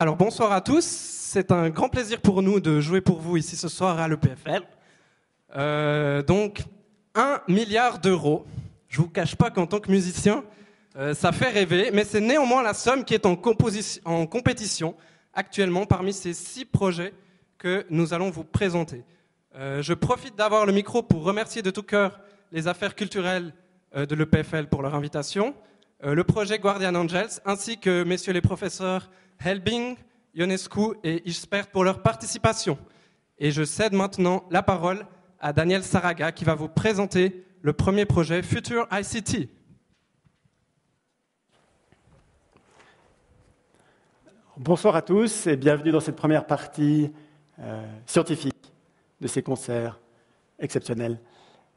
Alors bonsoir à tous, c'est un grand plaisir pour nous de jouer pour vous ici ce soir à l'EPFL. Donc 1 milliard d'euros. Je vous cache pas qu'en tant que musicien, ça fait rêver, mais c'est néanmoins la somme qui est en compétition actuellement parmi ces 6 projets que nous allons vous présenter. Je profite d'avoir le micro pour remercier de tout cœur les affaires culturelles de l'EPFL pour leur invitation, le projet Guardian Angels, ainsi que messieurs les professeurs Helbing, Ionescu et Ispert pour leur participation. Et je cède maintenant la parole à Daniel Saraga qui va vous présenter le premier projet Future ICT. Bonsoir à tous et bienvenue dans cette première partie scientifique de ces concerts exceptionnels.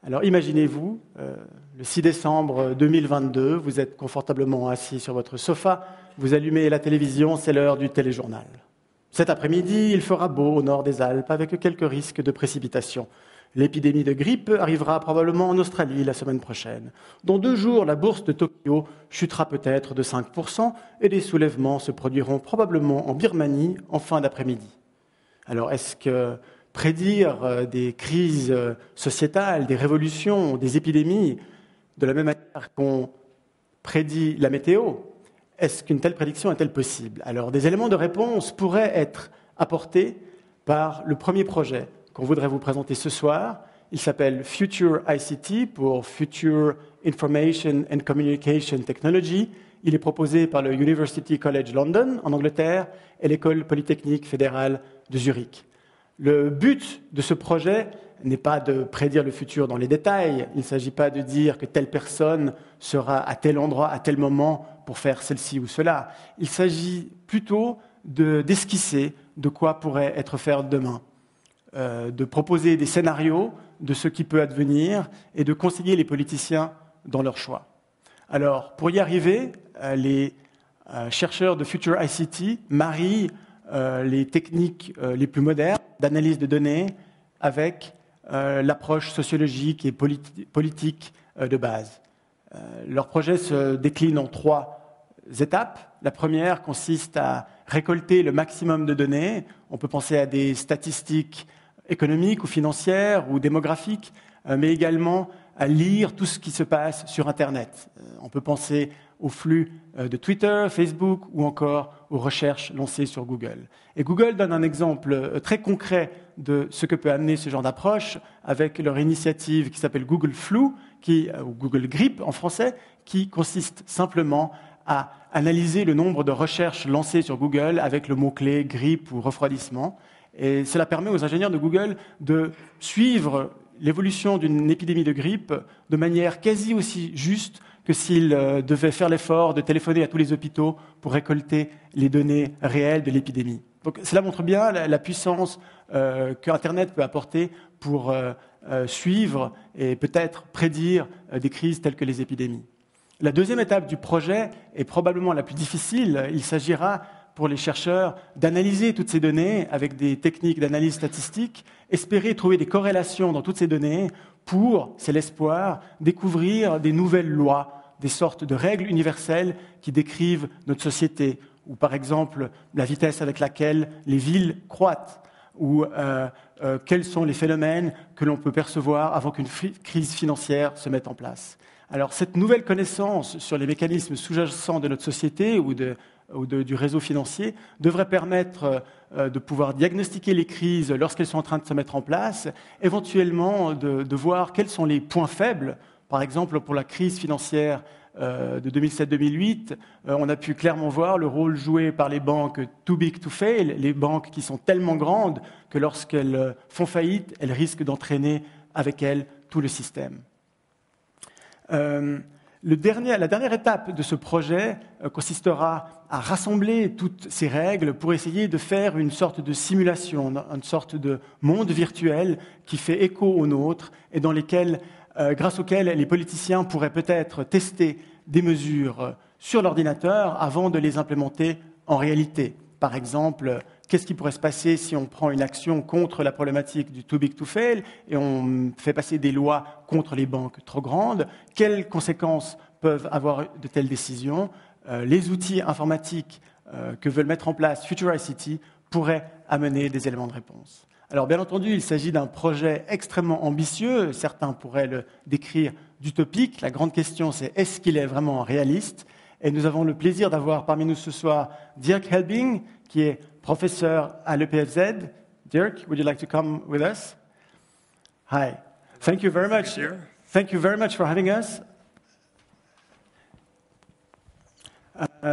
Alors imaginez-vous, le 6 décembre 2022, vous êtes confortablement assis sur votre sofa, vous allumez la télévision, c'est l'heure du téléjournal. Cet après-midi, il fera beau au nord des Alpes avec quelques risques de précipitations. L'épidémie de grippe arrivera probablement en Australie la semaine prochaine. Dans 2 jours, la bourse de Tokyo chutera peut-être de 5% et des soulèvements se produiront probablement en Birmanie en fin d'après-midi. Alors est-ce que prédire des crises sociétales, des révolutions, des épidémies, de la même manière qu'on prédit la météo, est-ce qu'une telle prédiction est-elle possible? Alors, des éléments de réponse pourraient être apportés par le premier projet qu'on voudrait vous présenter ce soir. Il s'appelle Future ICT, pour Future Information and Communication Technology. Il est proposé par le University College London, en Angleterre, et l'École Polytechnique fédérale de Zurich. Le but de ce projet n'est pas de prédire le futur dans les détails. Il ne s'agit pas de dire que telle personne sera à tel endroit, à tel moment, pour faire celle-ci ou cela. Il s'agit plutôt d'esquisser de quoi pourrait être fait demain, de proposer des scénarios de ce qui peut advenir et de conseiller les politiciens dans leurs choix. Alors, pour y arriver, les chercheurs de Future ICT marient les techniques les plus modernes d'analyse de données avec l'approche sociologique et politique de base. Leur projet se décline en 3 étapes. La première consiste à récolter le maximum de données. On peut penser à des statistiques économiques ou financières ou démographiques, mais également à lire tout ce qui se passe sur Internet. On peut penser aux flux de Twitter, Facebook ou encore aux recherches lancées sur Google. Et Google donne un exemple très concret de ce que peut amener ce genre d'approche avec leur initiative qui s'appelle Google Flu, ou Google Grippe en français, qui consiste simplement à analyser le nombre de recherches lancées sur Google avec le mot-clé grippe ou refroidissement. Et cela permet aux ingénieurs de Google de suivre l'évolution d'une épidémie de grippe de manière quasi aussi juste que s'ils devaient faire l'effort de téléphoner à tous les hôpitaux pour récolter les données réelles de l'épidémie. Donc cela montre bien la puissance qu'Internet peut apporter pour suivre et peut-être prédire des crises telles que les épidémies. La deuxième étape du projet est probablement la plus difficile. Il s'agira pour les chercheurs d'analyser toutes ces données avec des techniques d'analyse statistique, espérer trouver des corrélations dans toutes ces données pour, c'est l'espoir, découvrir des nouvelles lois, des sortes de règles universelles qui décrivent notre société, ou par exemple la vitesse avec laquelle les villes croîtent, ou quels sont les phénomènes que l'on peut percevoir avant qu'une crise financière se mette en place. Alors cette nouvelle connaissance sur les mécanismes sous-jacents de notre société ou du réseau financier devrait permettre de pouvoir diagnostiquer les crises lorsqu'elles sont en train de se mettre en place, éventuellement de voir quels sont les points faibles. Par exemple, pour la crise financière de 2007-2008, on a pu clairement voir le rôle joué par les banques too big to fail, les banques qui sont tellement grandes que lorsqu'elles font faillite, elles risquent d'entraîner avec elles tout le système. La dernière étape de ce projet consistera à rassembler toutes ces règles pour essayer de faire une sorte de simulation, une sorte de monde virtuel qui fait écho au nôtre et grâce auquel les politiciens pourraient peut-être tester des mesures sur l'ordinateur avant de les implémenter en réalité. Par exemple, qu'est-ce qui pourrait se passer si on prend une action contre la problématique du too big to fail et on fait passer des lois contre les banques trop grandes? Quelles conséquences peuvent avoir de telles décisions? Les outils informatiques que veulent mettre en place Future ICT pourraient amener des éléments de réponse. Alors bien entendu, il s'agit d'un projet extrêmement ambitieux, certains pourraient le décrire d'utopique. La grande question, c'est est-ce qu'il est vraiment réaliste? Et nous avons le plaisir d'avoir parmi nous ce soir Dirk Helbing, qui est professeur à l'EPFZ. Dirk, would you like to come with us? Hi. Thank you very much. Thank you very much for having us.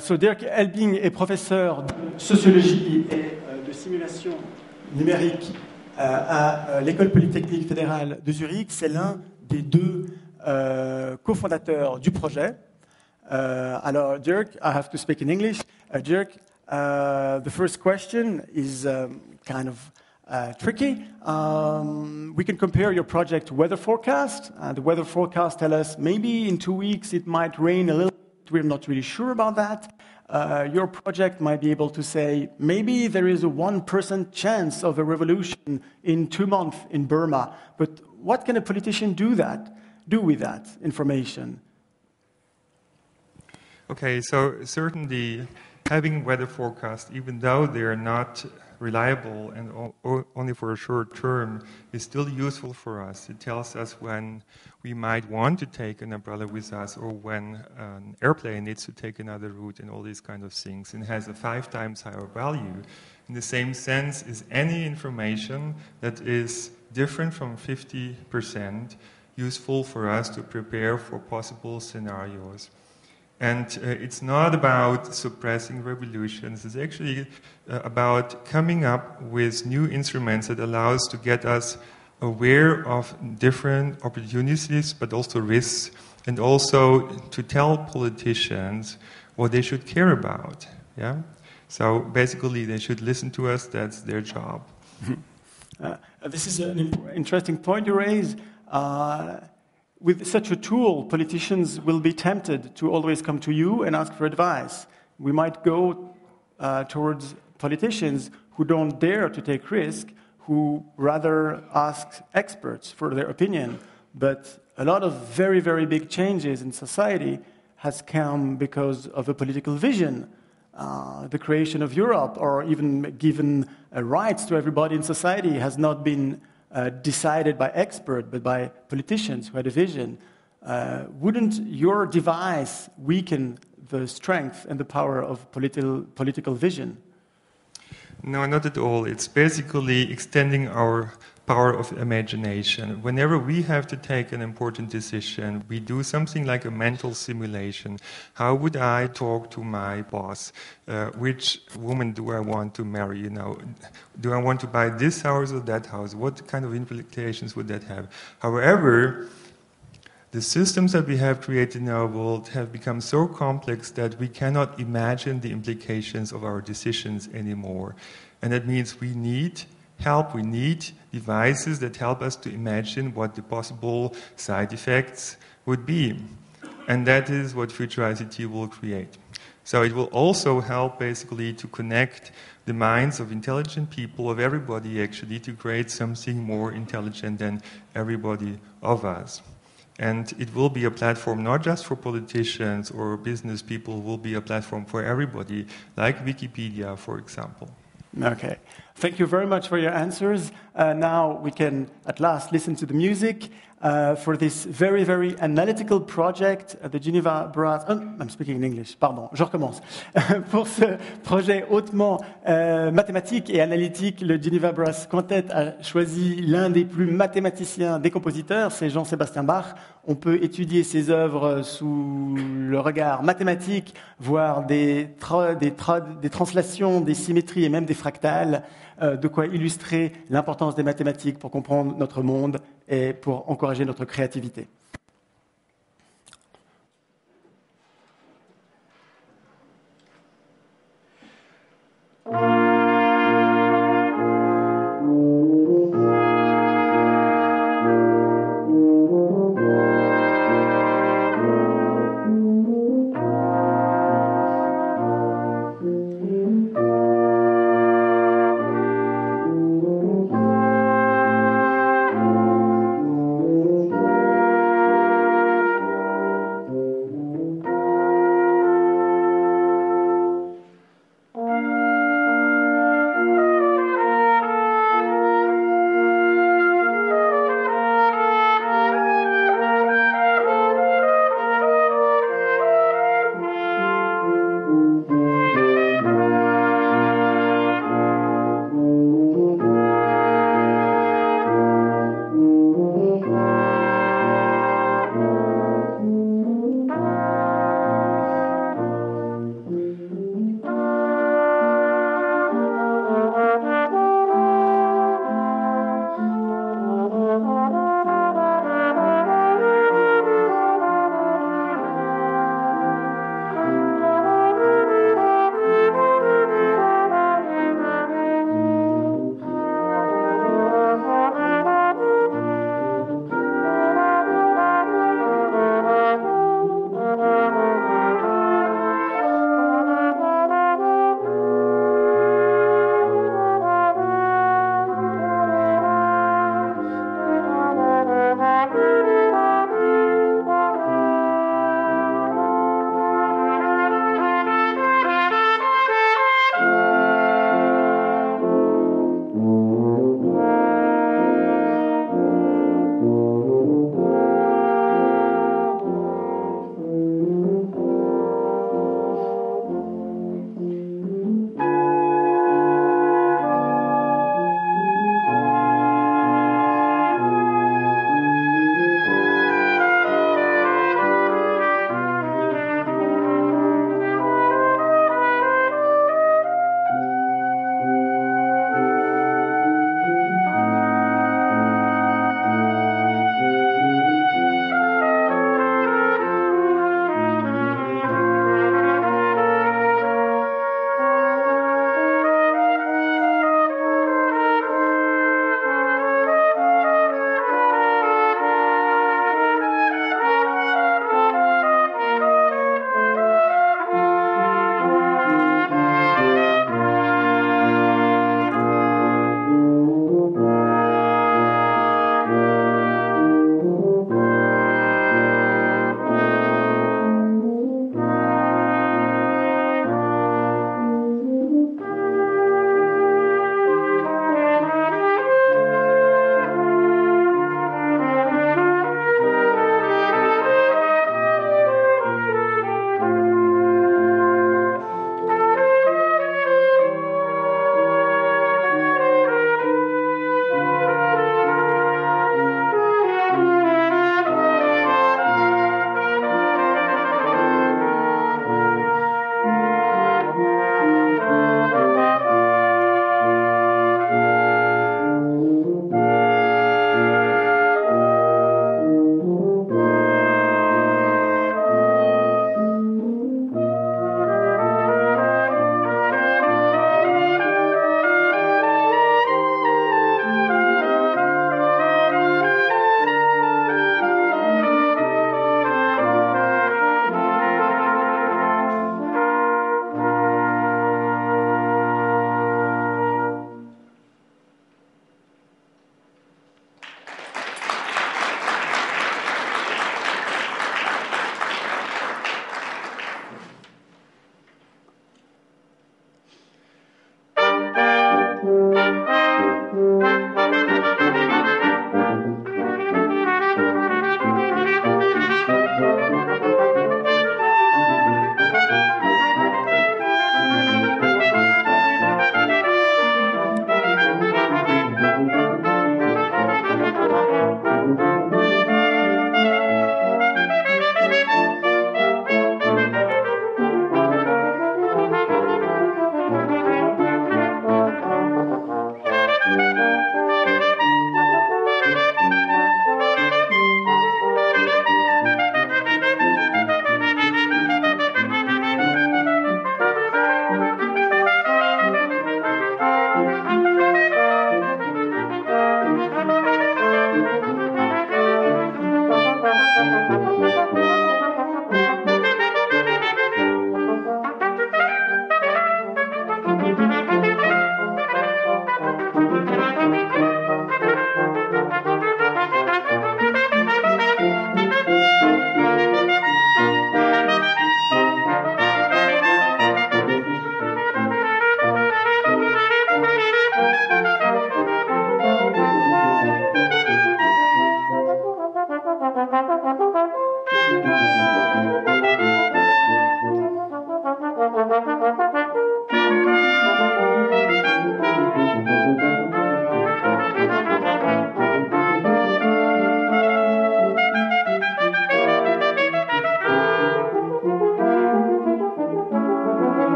So Dirk Helbing est professeur de sociologie et de simulation numérique à l'École polytechnique fédérale de Zurich. C'est l'un des deux cofondateurs du projet. Alors, Dirk, I have to speak in English. Dirk, the first question is kind of tricky. We can compare your project to weather forecast. The weather forecast tell us maybe in 2 weeks it might rain a little. We're not really sure about that. Your project might be able to say maybe there is a 1% chance of a revolution in 2 months in Burma. But what can a politician do with that information? Okay, so certainly having weather forecasts, even though they are not reliable and only for a short term, is still useful for us. It tells us when we might want to take an umbrella with us or when an airplane needs to take another route and all these kind of things, and has a 5 times higher value. In the same sense is any information that is different from 50% useful for us to prepare for possible scenarios. And it's not about suppressing revolutions. It's actually about coming up with new instruments that allow us to get us aware of different opportunities, but also risks, and also to tell politicians what they should care about. Yeah. So basically, they should listen to us. That's their job. This is an interesting point you raise. With such a tool, politicians will be tempted to always come to you and ask for advice. We might go towards politicians who don't dare to take risk, who rather ask experts for their opinion. But a lot of very, very big changes in society has come because of a political vision. The creation of Europe, or even given rights to everybody in society, has not been decided by experts, but by politicians who had a vision. Wouldn't your device weaken the strength and the power of political vision? No, not at all. It's basically extending our power of imagination. Whenever we have to take an important decision, we do something like a mental simulation. How would I talk to my boss? Which woman do I want to marry? You know, do I want to buy this house or that house? What kind of implications would that have? However, the systems that we have created in our world have become so complex that we cannot imagine the implications of our decisions anymore. And that means we need help, we need devices that help us to imagine what the possible side effects would be. And that is what Future ICT will create. So it will also help basically to connect the minds of intelligent people, of everybody actually, to create something more intelligent than everybody of us. And it will be a platform not just for politicians or business people, it will be a platform for everybody, like Wikipedia, for example. Okay. Thank you very much for your answers. Now we can at last listen to the music for this very, very analytical project at the Geneva Brass. Oh, I'm speaking in English, pardon, je recommence. Pour ce projet hautement mathématique et analytique, le Geneva Brass Quartet a choisi l'un des plus mathématiciens des compositeurs, c'est Jean-Sébastien Bach. On peut étudier ses œuvres sous le regard mathématique, voir des translations, des symétries et même des fractales, de quoi illustrer l'importance des mathématiques pour comprendre notre monde et pour encourager notre créativité.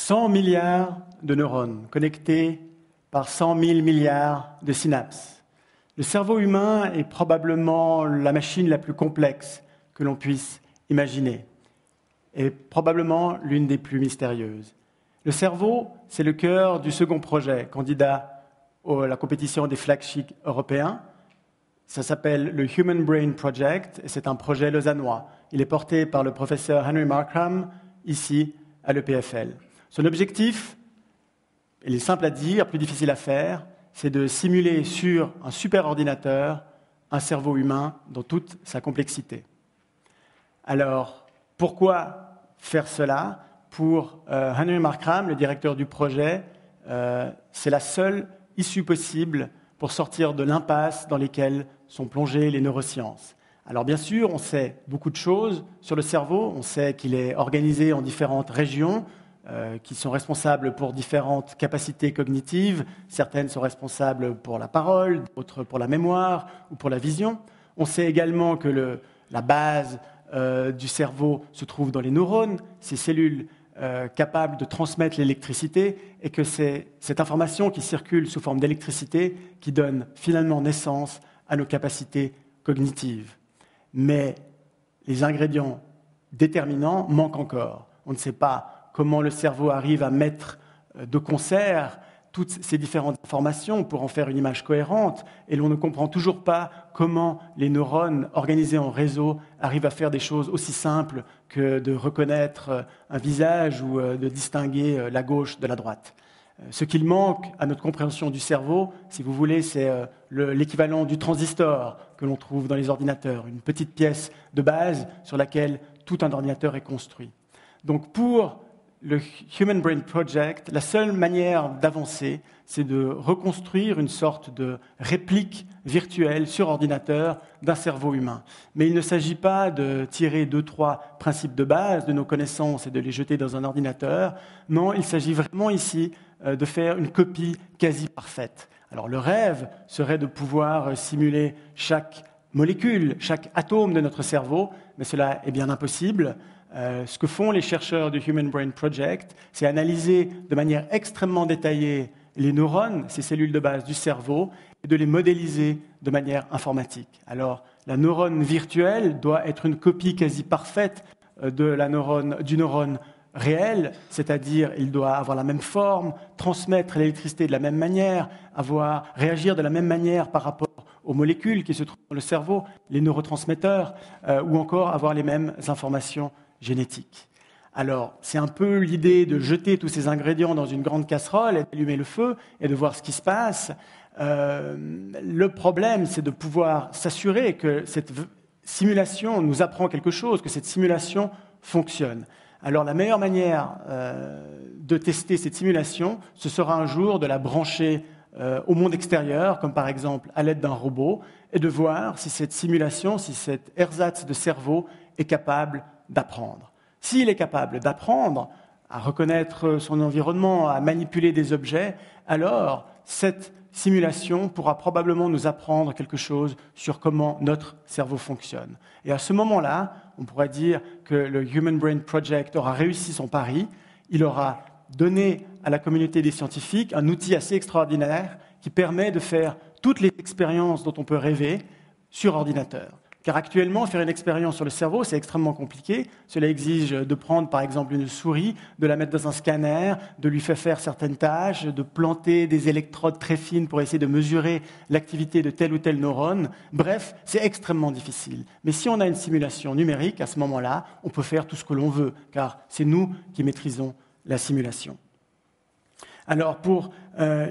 100 milliards de neurones connectés par 100 000 milliards de synapses. Le cerveau humain est probablement la machine la plus complexe que l'on puisse imaginer et probablement l'une des plus mystérieuses. Le cerveau, c'est le cœur du second projet, candidat à la compétition des flagships européens. Ça s'appelle le Human Brain Project et c'est un projet lausannois. Il est porté par le professeur Henry Markram, ici à l'EPFL. Son objectif, il est simple à dire, plus difficile à faire, c'est de simuler sur un superordinateur un cerveau humain dans toute sa complexité. Alors, pourquoi faire cela? Pour Henry Markram, le directeur du projet, c'est la seule issue possible pour sortir de l'impasse dans laquelle sont plongées les neurosciences. Alors bien sûr, on sait beaucoup de choses sur le cerveau, on sait qu'il est organisé en différentes régions qui sont responsables pour différentes capacités cognitives, certaines sont responsables pour la parole, d'autres pour la mémoire ou pour la vision. On sait également que la base du cerveau se trouve dans les neurones, ces cellules capables de transmettre l'électricité, et que c'est cette information qui circule sous forme d'électricité qui donne finalement naissance à nos capacités cognitives. Mais les ingrédients déterminants manquent encore. On ne sait pas comment le cerveau arrive à mettre de concert toutes ces différentes informations pour en faire une image cohérente, et l'on ne comprend toujours pas comment les neurones organisés en réseau arrivent à faire des choses aussi simples que de reconnaître un visage ou de distinguer la gauche de la droite. Ce qu'il manque à notre compréhension du cerveau, si vous voulez, c'est l'équivalent du transistor que l'on trouve dans les ordinateurs, une petite pièce de base sur laquelle tout un ordinateur est construit. Donc pour le Human Brain Project, la seule manière d'avancer, c'est de reconstruire une sorte de réplique virtuelle sur ordinateur d'un cerveau humain. Mais il ne s'agit pas de tirer 2-3 principes de base de nos connaissances et de les jeter dans un ordinateur. Non, il s'agit vraiment ici de faire une copie quasi parfaite. Alors le rêve serait de pouvoir simuler chaque molécule, chaque atome de notre cerveau, mais cela est bien impossible. Ce que font les chercheurs du Human Brain Project, c'est analyser de manière extrêmement détaillée les neurones, ces cellules de base du cerveau, et de les modéliser de manière informatique. Alors, la neurone virtuelle doit être une copie quasi parfaite du neurone réel, c'est-à-dire il doit avoir la même forme, transmettre l'électricité de la même manière, réagir de la même manière par rapport aux molécules qui se trouvent dans le cerveau, les neurotransmetteurs, ou encore avoir les mêmes informations génétiques. Alors, c'est un peu l'idée de jeter tous ces ingrédients dans une grande casserole et d'allumer le feu et de voir ce qui se passe. Le problème, c'est de pouvoir s'assurer que cette simulation nous apprend quelque chose, que cette simulation fonctionne. Alors, la meilleure manière de tester cette simulation, ce sera un jour de la brancher au monde extérieur, comme par exemple à l'aide d'un robot, et de voir si cette simulation, si cet ersatz de cerveau est capable d'apprendre. S'il est capable d'apprendre à reconnaître son environnement, à manipuler des objets, alors cette simulation pourra probablement nous apprendre quelque chose sur comment notre cerveau fonctionne. Et à ce moment-là, on pourrait dire que le Human Brain Project aura réussi son pari, il aura donné à la communauté des scientifiques un outil assez extraordinaire qui permet de faire toutes les expériences dont on peut rêver sur ordinateur. Car actuellement, faire une expérience sur le cerveau, c'est extrêmement compliqué. Cela exige de prendre, par exemple, une souris, de la mettre dans un scanner, de lui faire certaines tâches, de planter des électrodes très fines pour essayer de mesurer l'activité de tel ou tel neurone. Bref, c'est extrêmement difficile. Mais si on a une simulation numérique, à ce moment-là, on peut faire tout ce que l'on veut, car c'est nous qui maîtrisons la simulation. Alors, pour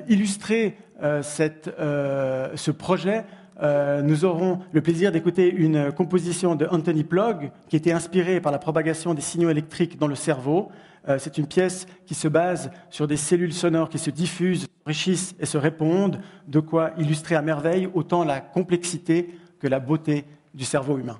illustrer ce projet, nous aurons le plaisir d'écouter une composition de Anthony Plog qui était inspirée par la propagation des signaux électriques dans le cerveau. C'est une pièce qui se base sur des cellules sonores qui se diffusent, s'enrichissent et se répondent, de quoi illustrer à merveille autant la complexité que la beauté du cerveau humain.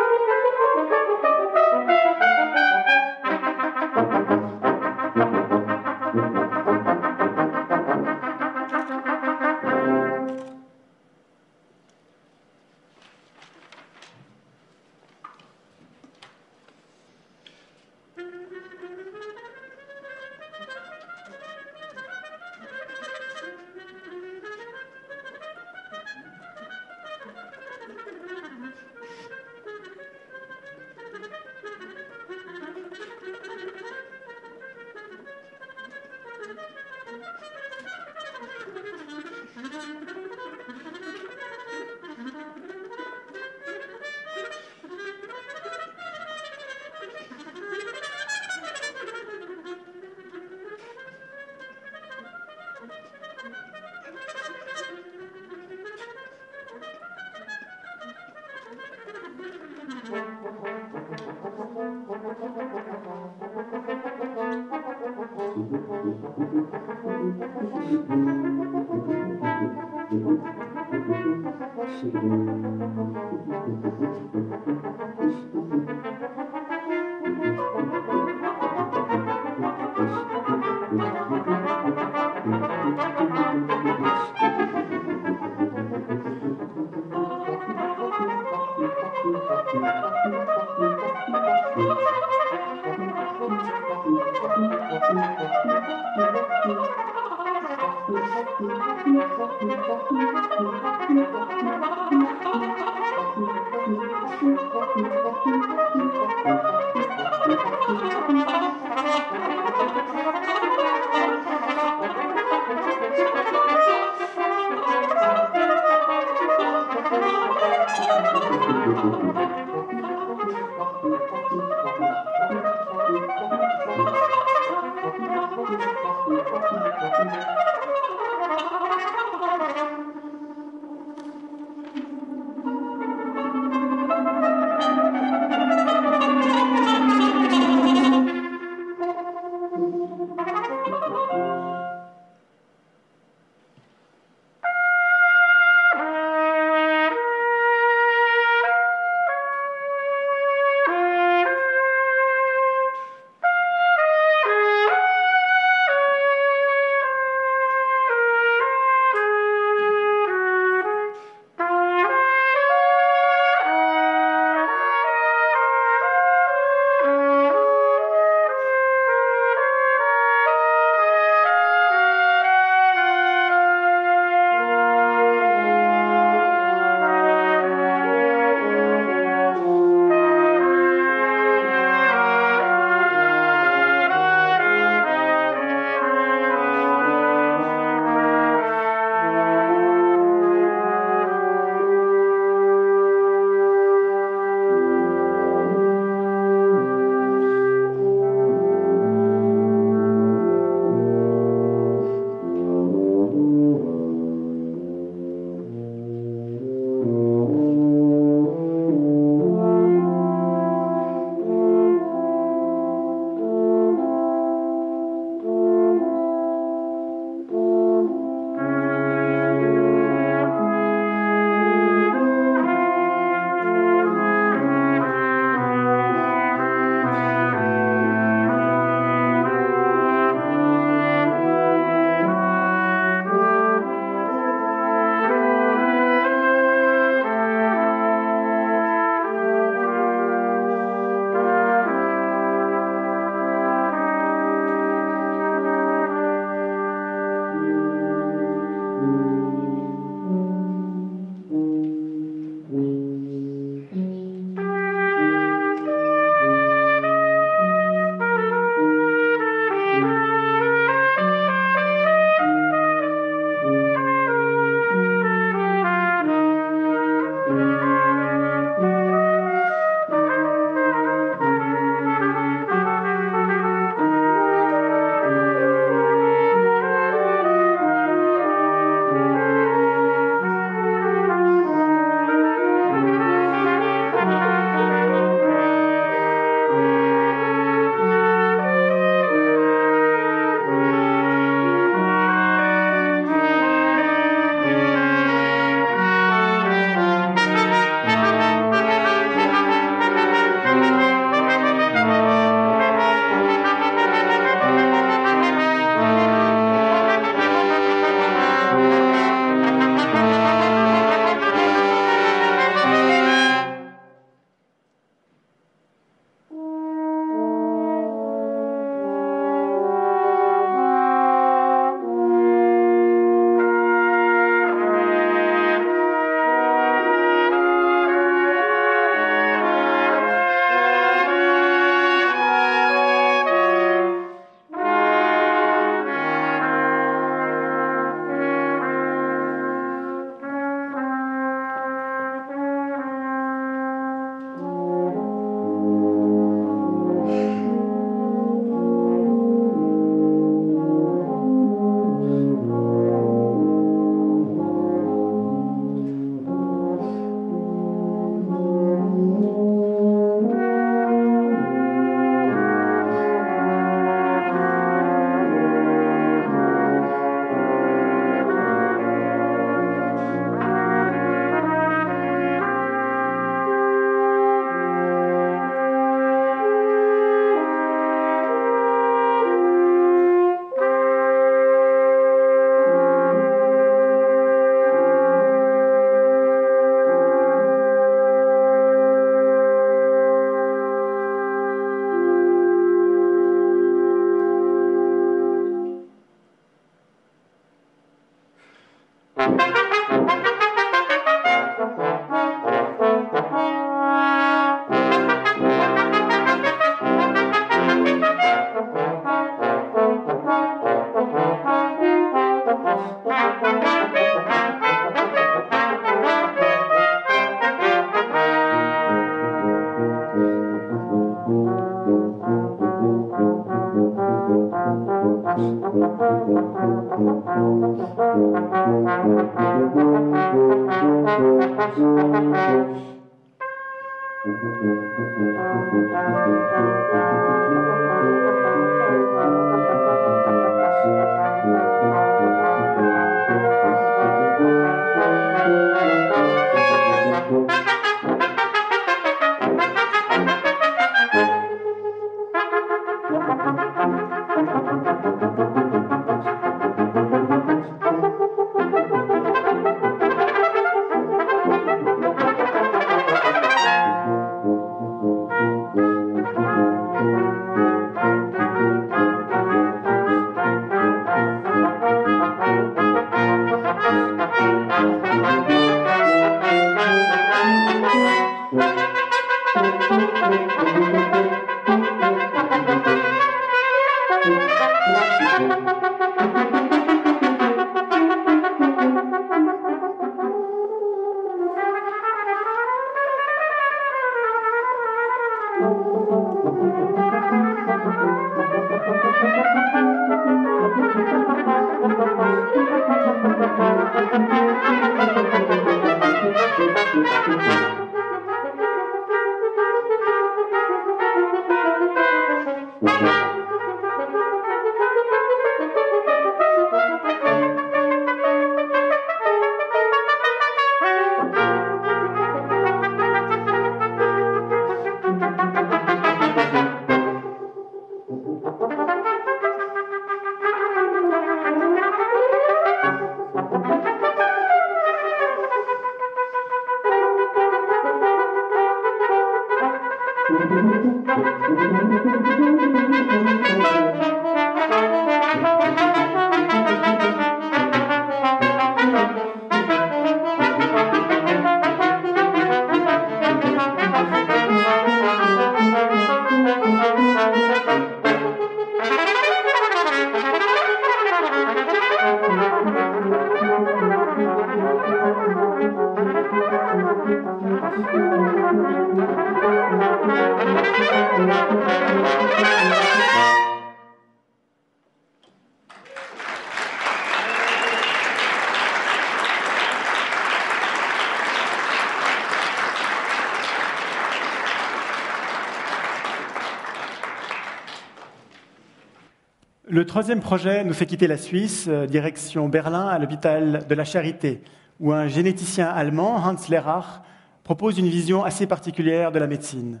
Le troisième projet nous fait quitter la Suisse, direction Berlin, à l'hôpital de la Charité, où un généticien allemand, Hans Lehrer, propose une vision assez particulière de la médecine.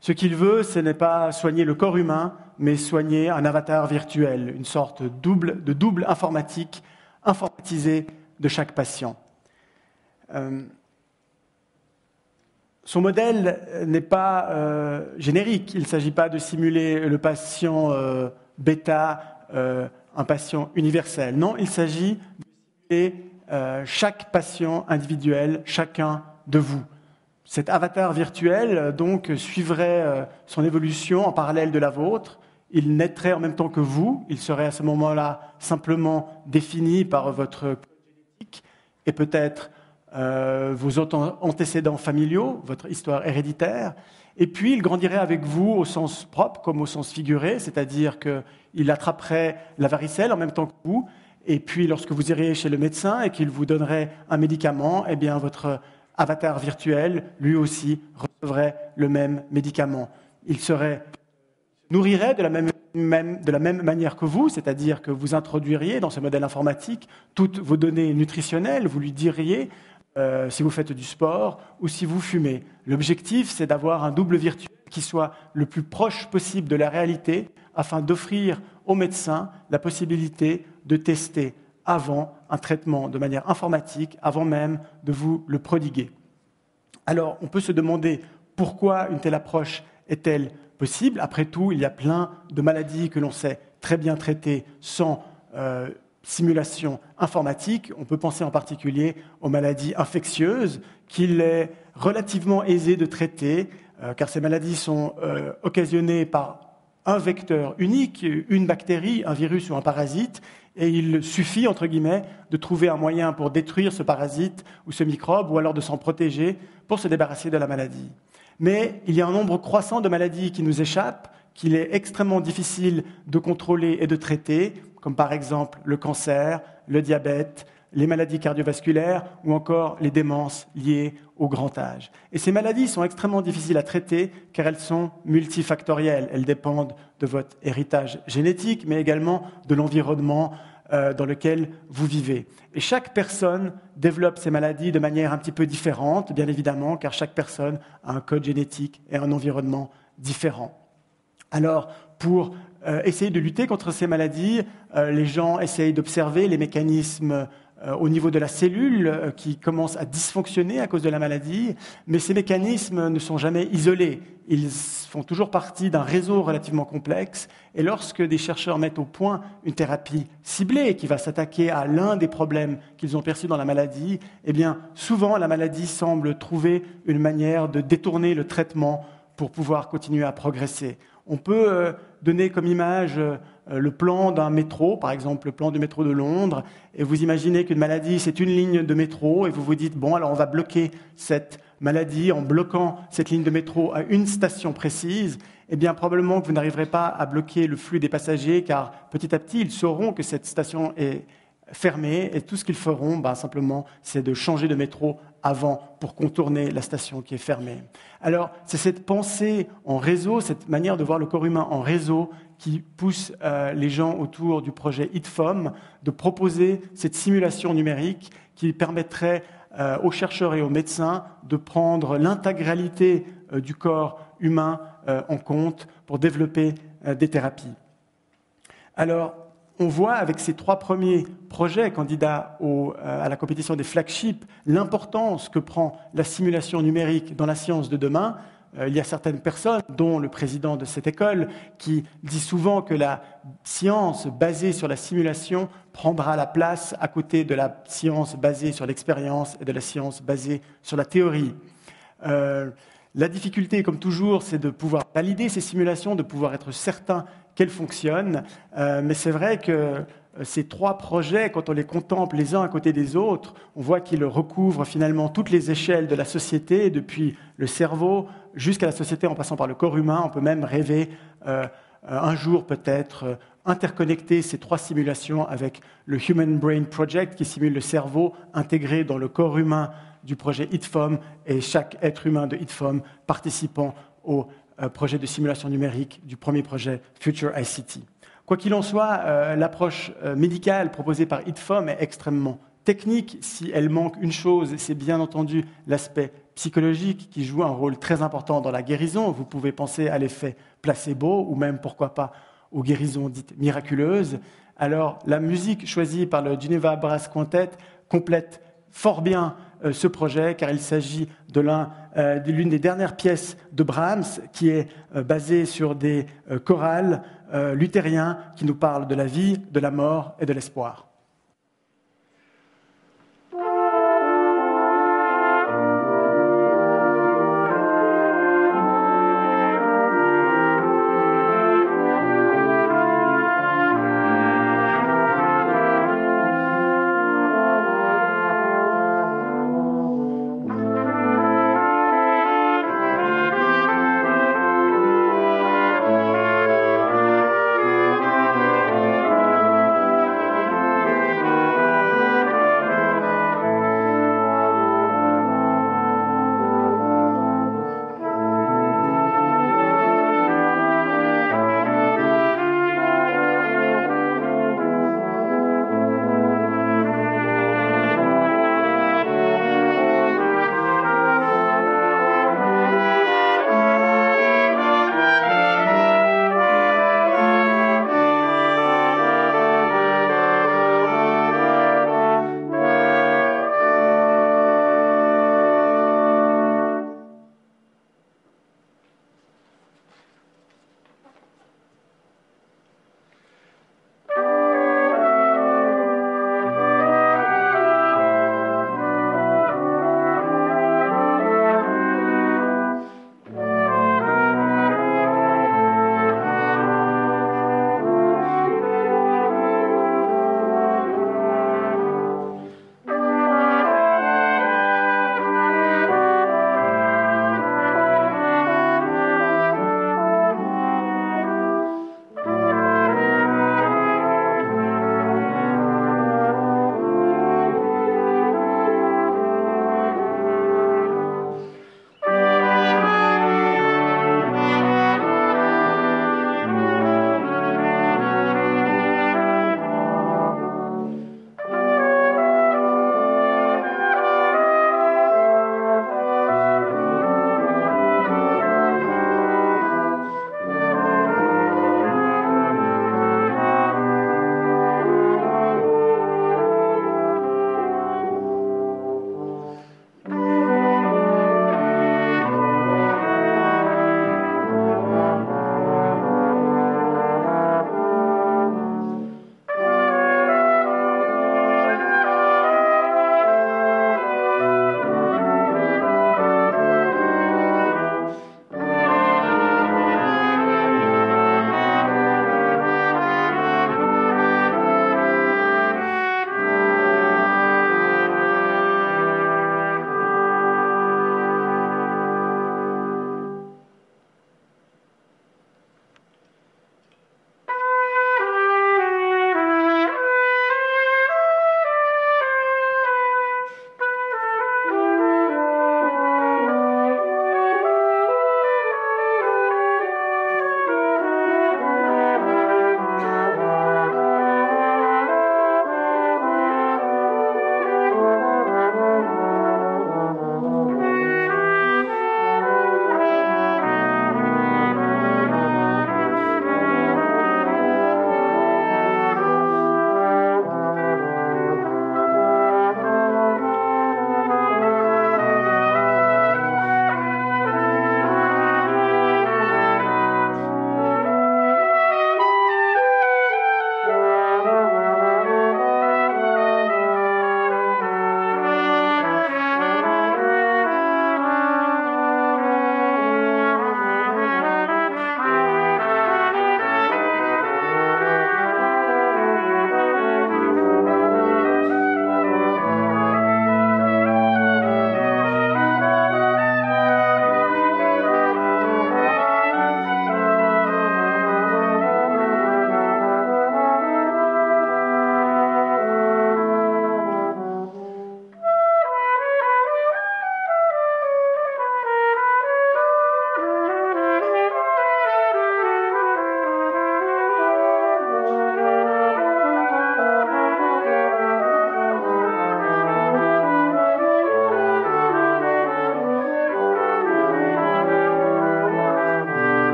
Ce qu'il veut, ce n'est pas soigner le corps humain, mais soigner un avatar virtuel, une sorte de double informatique, informatisé de chaque patient. Son modèle n'est pas générique, il ne s'agit pas de simuler le patient bêta, un patient universel. Non, il s'agit de simuler chaque patient individuel, chacun de vous. Cet avatar virtuel, donc, suivrait son évolution en parallèle de la vôtre. Il naîtrait en même temps que vous. Il serait à ce moment-là simplement défini par votre code génétique et peut-être vos antécédents familiaux, votre histoire héréditaire. Et puis, il grandirait avec vous au sens propre comme au sens figuré, c'est-à-dire qu'il attraperait la varicelle en même temps que vous. Et puis, lorsque vous iriez chez le médecin et qu'il vous donnerait un médicament, eh bien, votre avatar virtuel, lui aussi, recevrait le même médicament. Il se nourrirait de la même manière que vous, c'est-à-dire que vous introduiriez dans ce modèle informatique toutes vos données nutritionnelles, vous lui diriez si vous faites du sport ou si vous fumez. L'objectif, c'est d'avoir un double virtuel qui soit le plus proche possible de la réalité afin d'offrir aux médecins la possibilité de tester avant un traitement de manière informatique, avant même de vous le prodiguer. Alors, on peut se demander pourquoi une telle approche est-elle possible. Après tout, il y a plein de maladies que l'on sait très bien traiter sans simulation informatique. On peut penser en particulier aux maladies infectieuses qu'il est relativement aisé de traiter, car ces maladies sont occasionnées par un vecteur unique, une bactérie, un virus ou un parasite, et il suffit, entre guillemets, de trouver un moyen pour détruire ce parasite ou ce microbe, ou alors de s'en protéger pour se débarrasser de la maladie. Mais il y a un nombre croissant de maladies qui nous échappent, qu'il est extrêmement difficile de contrôler et de traiter, comme par exemple le cancer, le diabète, les maladies cardiovasculaires ou encore les démences liées au grand âge. Et ces maladies sont extrêmement difficiles à traiter car elles sont multifactorielles. Elles dépendent de votre héritage génétique, mais également de l'environnement dans lequel vous vivez. Et chaque personne développe ces maladies de manière un petit peu différente, bien évidemment, car chaque personne a un code génétique et un environnement différent. Alors, pour essayer de lutter contre ces maladies, les gens essayent d'observer les mécanismes au niveau de la cellule qui commencent à dysfonctionner à cause de la maladie, mais ces mécanismes ne sont jamais isolés. Ils font toujours partie d'un réseau relativement complexe, et lorsque des chercheurs mettent au point une thérapie ciblée qui va s'attaquer à l'un des problèmes qu'ils ont perçus dans la maladie, eh bien, souvent la maladie semble trouver une manière de détourner le traitement pour pouvoir continuer à progresser. On peut donner comme image le plan d'un métro, par exemple le plan du métro de Londres, et vous imaginez qu'une maladie, c'est une ligne de métro, et vous vous dites, bon, alors on va bloquer cette maladie en bloquant cette ligne de métro à une station précise. Eh bien, probablement que vous n'arriverez pas à bloquer le flux des passagers, car petit à petit, ils sauront que cette station est fermée, et tout ce qu'ils feront, simplement, c'est de changer de métro avant pour contourner la station qui est fermée. Alors, c'est cette pensée en réseau, cette manière de voir le corps humain en réseau qui pousse les gens autour du projet ITFOM de proposer cette simulation numérique qui permettrait aux chercheurs et aux médecins de prendre l'intégralité du corps humain en compte pour développer des thérapies. Alors, on voit avec ces 3 premiers projets candidats à la compétition des flagships l'importance que prend la simulation numérique dans la science de demain. Il y a certaines personnes, dont le président de cette école, qui dit souvent que la science basée sur la simulation prendra la place à côté de la science basée sur l'expérience et de la science basée sur la théorie. La difficulté, comme toujours, c'est de pouvoir valider ces simulations, de pouvoir être certain qu'elles fonctionnent. Mais c'est vrai que ces 3 projets, quand on les contemple les uns à côté des autres, on voit qu'ils recouvrent finalement toutes les échelles de la société, depuis le cerveau jusqu'à la société en passant par le corps humain. On peut même rêver un jour peut-être interconnecter ces 3 simulations avec le Human Brain Project qui simule le cerveau intégré dans le corps humain du projet ITFOM et chaque être humain de ITFOM participant au projet de simulation numérique du premier projet Future ICT. Quoi qu'il en soit, l'approche médicale proposée par ITFOM est extrêmement technique. Si elle manque une chose, c'est bien entendu l'aspect psychologique qui joue un rôle très important dans la guérison. Vous pouvez penser à l'effet placebo ou même, pourquoi pas, aux guérisons dites miraculeuses. Alors, la musique choisie par le Geneva Brass Quartet complète fort bien ce projet, car il s'agit de l'une des dernières pièces de Brahms, qui est basée sur des chorales luthériens qui nous parlent de la vie, de la mort et de l'espoir.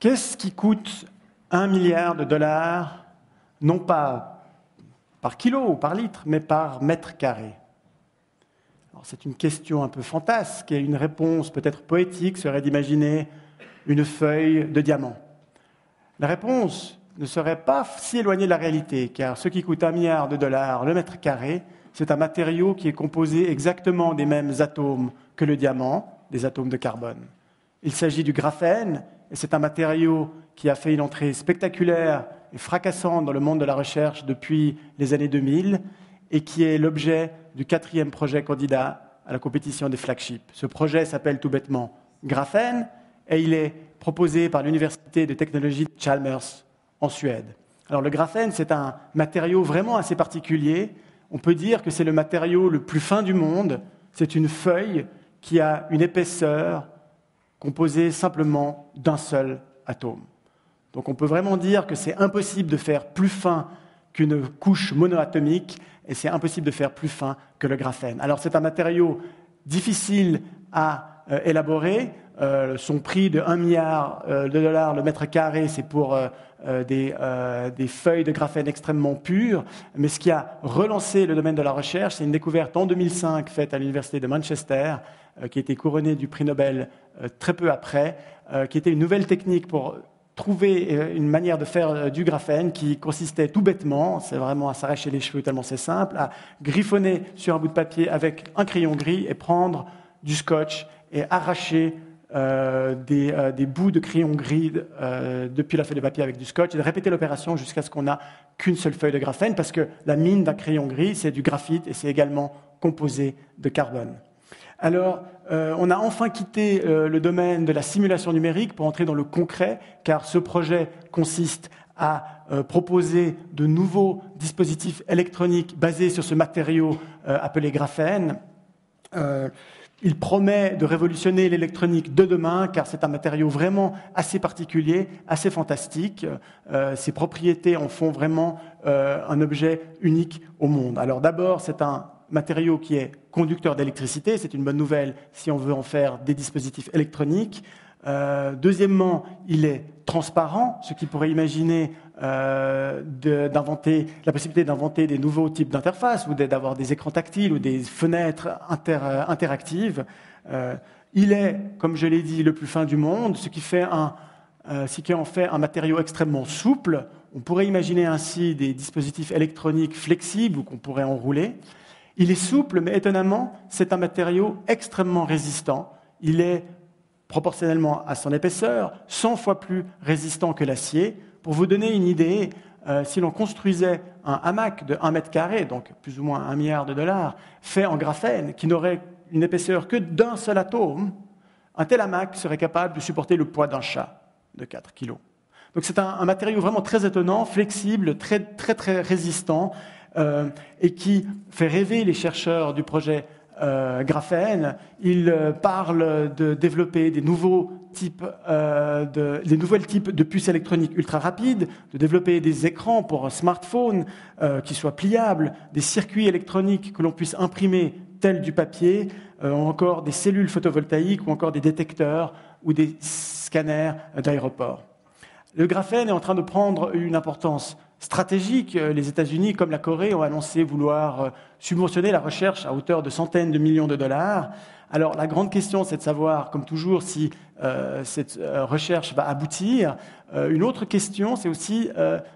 Qu'est-ce qui coûte 1 milliard de dollars, non pas par kilo ou par litre, mais par mètre carré? Alors, c'est une question un peu fantasque, et une réponse peut-être poétique serait d'imaginer une feuille de diamant. La réponse ne serait pas si éloignée de la réalité, car ce qui coûte 1 milliard de dollars le mètre carré, c'est un matériau qui est composé exactement des mêmes atomes que le diamant, des atomes de carbone. Il s'agit du graphène, et c'est un matériau qui a fait une entrée spectaculaire et fracassante dans le monde de la recherche depuis les années 2000, et qui est l'objet du 4e projet candidat à la compétition des flagships. Ce projet s'appelle tout bêtement Graphène, et il est proposé par l'Université de technologie de Chalmers en Suède. Alors le graphène, c'est un matériau vraiment assez particulier. On peut dire que c'est le matériau le plus fin du monde. C'est une feuille qui a une épaisseur composée simplement d'un seul atome. Donc on peut vraiment dire que c'est impossible de faire plus fin qu'une couche monoatomique, et c'est impossible de faire plus fin que le graphène. Alors c'est un matériau difficile à élaborer. Son prix de 1 milliard de dollars le mètre carré, c'est pour des feuilles de graphène extrêmement pures. Mais ce qui a relancé le domaine de la recherche, c'est une découverte en 2005 faite à l'université de Manchester, qui a été couronnée du prix Nobel très peu après, qui était une nouvelle technique pour trouver une manière de faire du graphène qui consistait tout bêtement, c'est vraiment à s'arracher les cheveux tellement c'est simple, à griffonner sur un bout de papier avec un crayon gris et prendre du scotch et arracher des bouts de crayon gris depuis la feuille de papier avec du scotch et de répéter l'opération jusqu'à ce qu'on n'a qu'une seule feuille de graphène, parce que la mine d'un crayon gris, c'est du graphite et c'est également composé de carbone. Alors, on a enfin quitté le domaine de la simulation numérique pour entrer dans le concret, car ce projet consiste à proposer de nouveaux dispositifs électroniques basés sur ce matériau appelé graphène. Il promet de révolutionner l'électronique de demain, car c'est un matériau vraiment assez particulier, assez fantastique. Ses propriétés en font vraiment un objet unique au monde. Alors d'abord, c'est un matériau qui est conducteur d'électricité, c'est une bonne nouvelle si on veut en faire des dispositifs électroniques. Deuxièmement, il est transparent, ce qui pourrait imaginer la possibilité d'inventer des nouveaux types d'interfaces ou d'avoir des écrans tactiles ou des fenêtres interactives. Il est, comme je l'ai dit, le plus fin du monde, ce qui en fait un matériau extrêmement souple. On pourrait imaginer ainsi des dispositifs électroniques flexibles ou qu'on pourrait enrouler. Il est souple, mais étonnamment, c'est un matériau extrêmement résistant. Il est, proportionnellement à son épaisseur, 100 fois plus résistant que l'acier. Pour vous donner une idée, si l'on construisait un hamac de 1 mètre carré, donc plus ou moins 1 milliard de dollars, fait en graphène, qui n'aurait une épaisseur que d'un seul atome, un tel hamac serait capable de supporter le poids d'un chat de 4 kilos. Donc c'est un matériau vraiment très étonnant, flexible, très, très, très résistant, et qui fait rêver les chercheurs du projet graphène. Il parle de développer des nouveaux types de puces électroniques ultra rapides, de développer des écrans pour smartphones qui soient pliables, des circuits électroniques que l'on puisse imprimer tels du papier, encore des cellules photovoltaïques ou encore des détecteurs ou des scanners d'aéroports. Le graphène est en train de prendre une importance stratégique. Les États-Unis, comme la Corée, ont annoncé vouloir subventionner la recherche à hauteur de centaines de millions de dollars. Alors la grande question, c'est de savoir, comme toujours, si cette recherche va aboutir. Une autre question, c'est aussi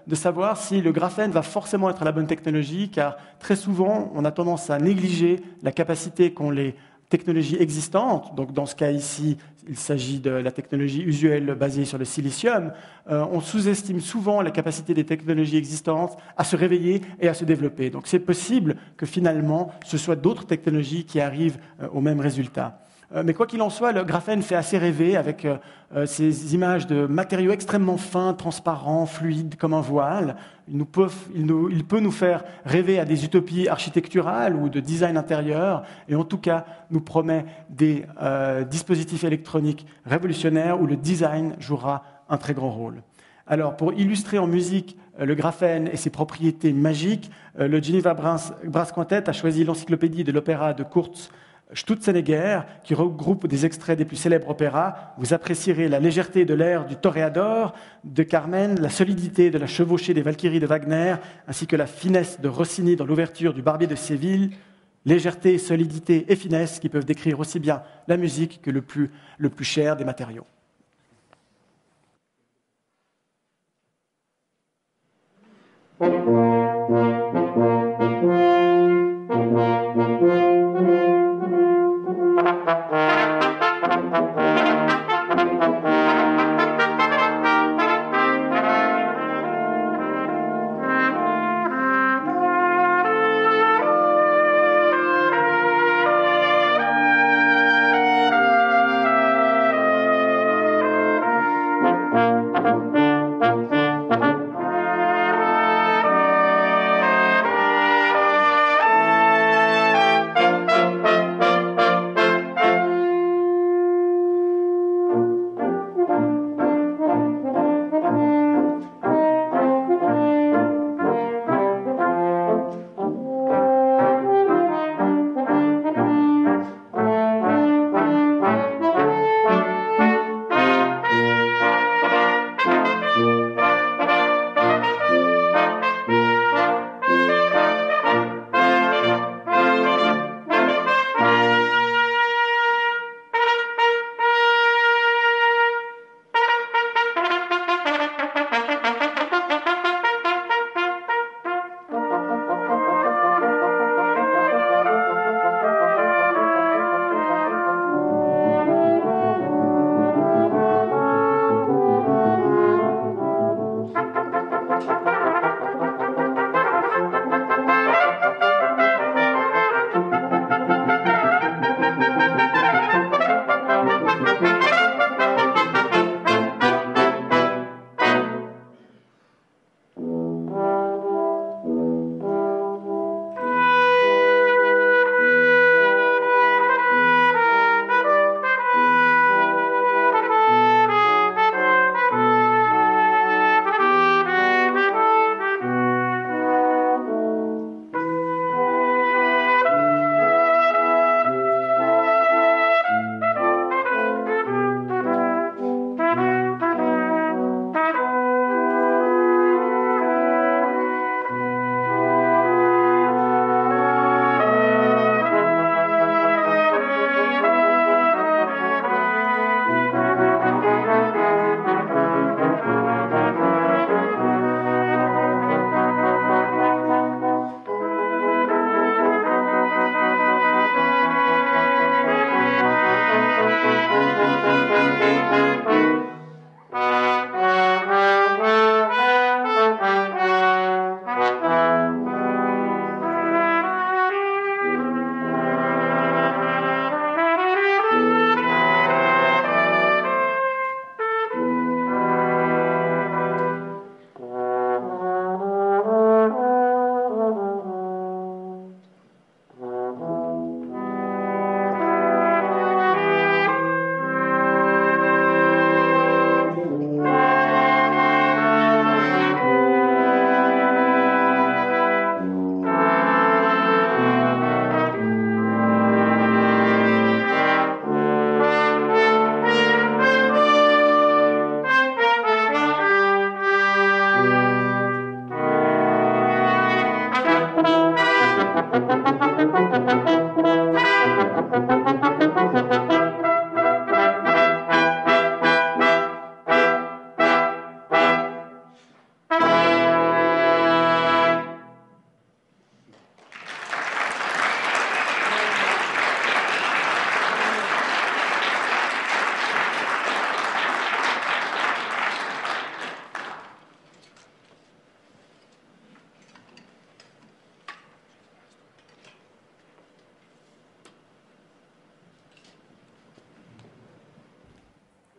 de savoir si le graphène va forcément être la bonne technologie, car très souvent, on a tendance à négliger la capacité qu'ont les technologies existantes. Donc dans ce cas ici, il s'agit de la technologie usuelle basée sur le silicium. On sous-estime souvent la capacité des technologies existantes à se réveiller et à se développer. Donc c'est possible que finalement, ce soit d'autres technologies qui arrivent au même résultat. Mais quoi qu'il en soit, le graphène fait assez rêver avec ces images de matériaux extrêmement fins, transparents, fluides, comme un voile. Il peut nous faire rêver à des utopies architecturales ou de design intérieur, et en tout cas nous promet des dispositifs électroniques révolutionnaires où le design jouera un très grand rôle. Alors, pour illustrer en musique le graphène et ses propriétés magiques, le Geneva Brass Quartet a choisi l'encyclopédie de l'opéra de Kurz Stutzenegger, qui regroupe des extraits des plus célèbres opéras. Vous apprécierez la légèreté de l'air du Toréador de Carmen, la solidité de la chevauchée des Valkyries de Wagner, ainsi que la finesse de Rossini dans l'ouverture du Barbier de Séville. Légèreté, solidité et finesse qui peuvent décrire aussi bien la musique que le plus cher des matériaux.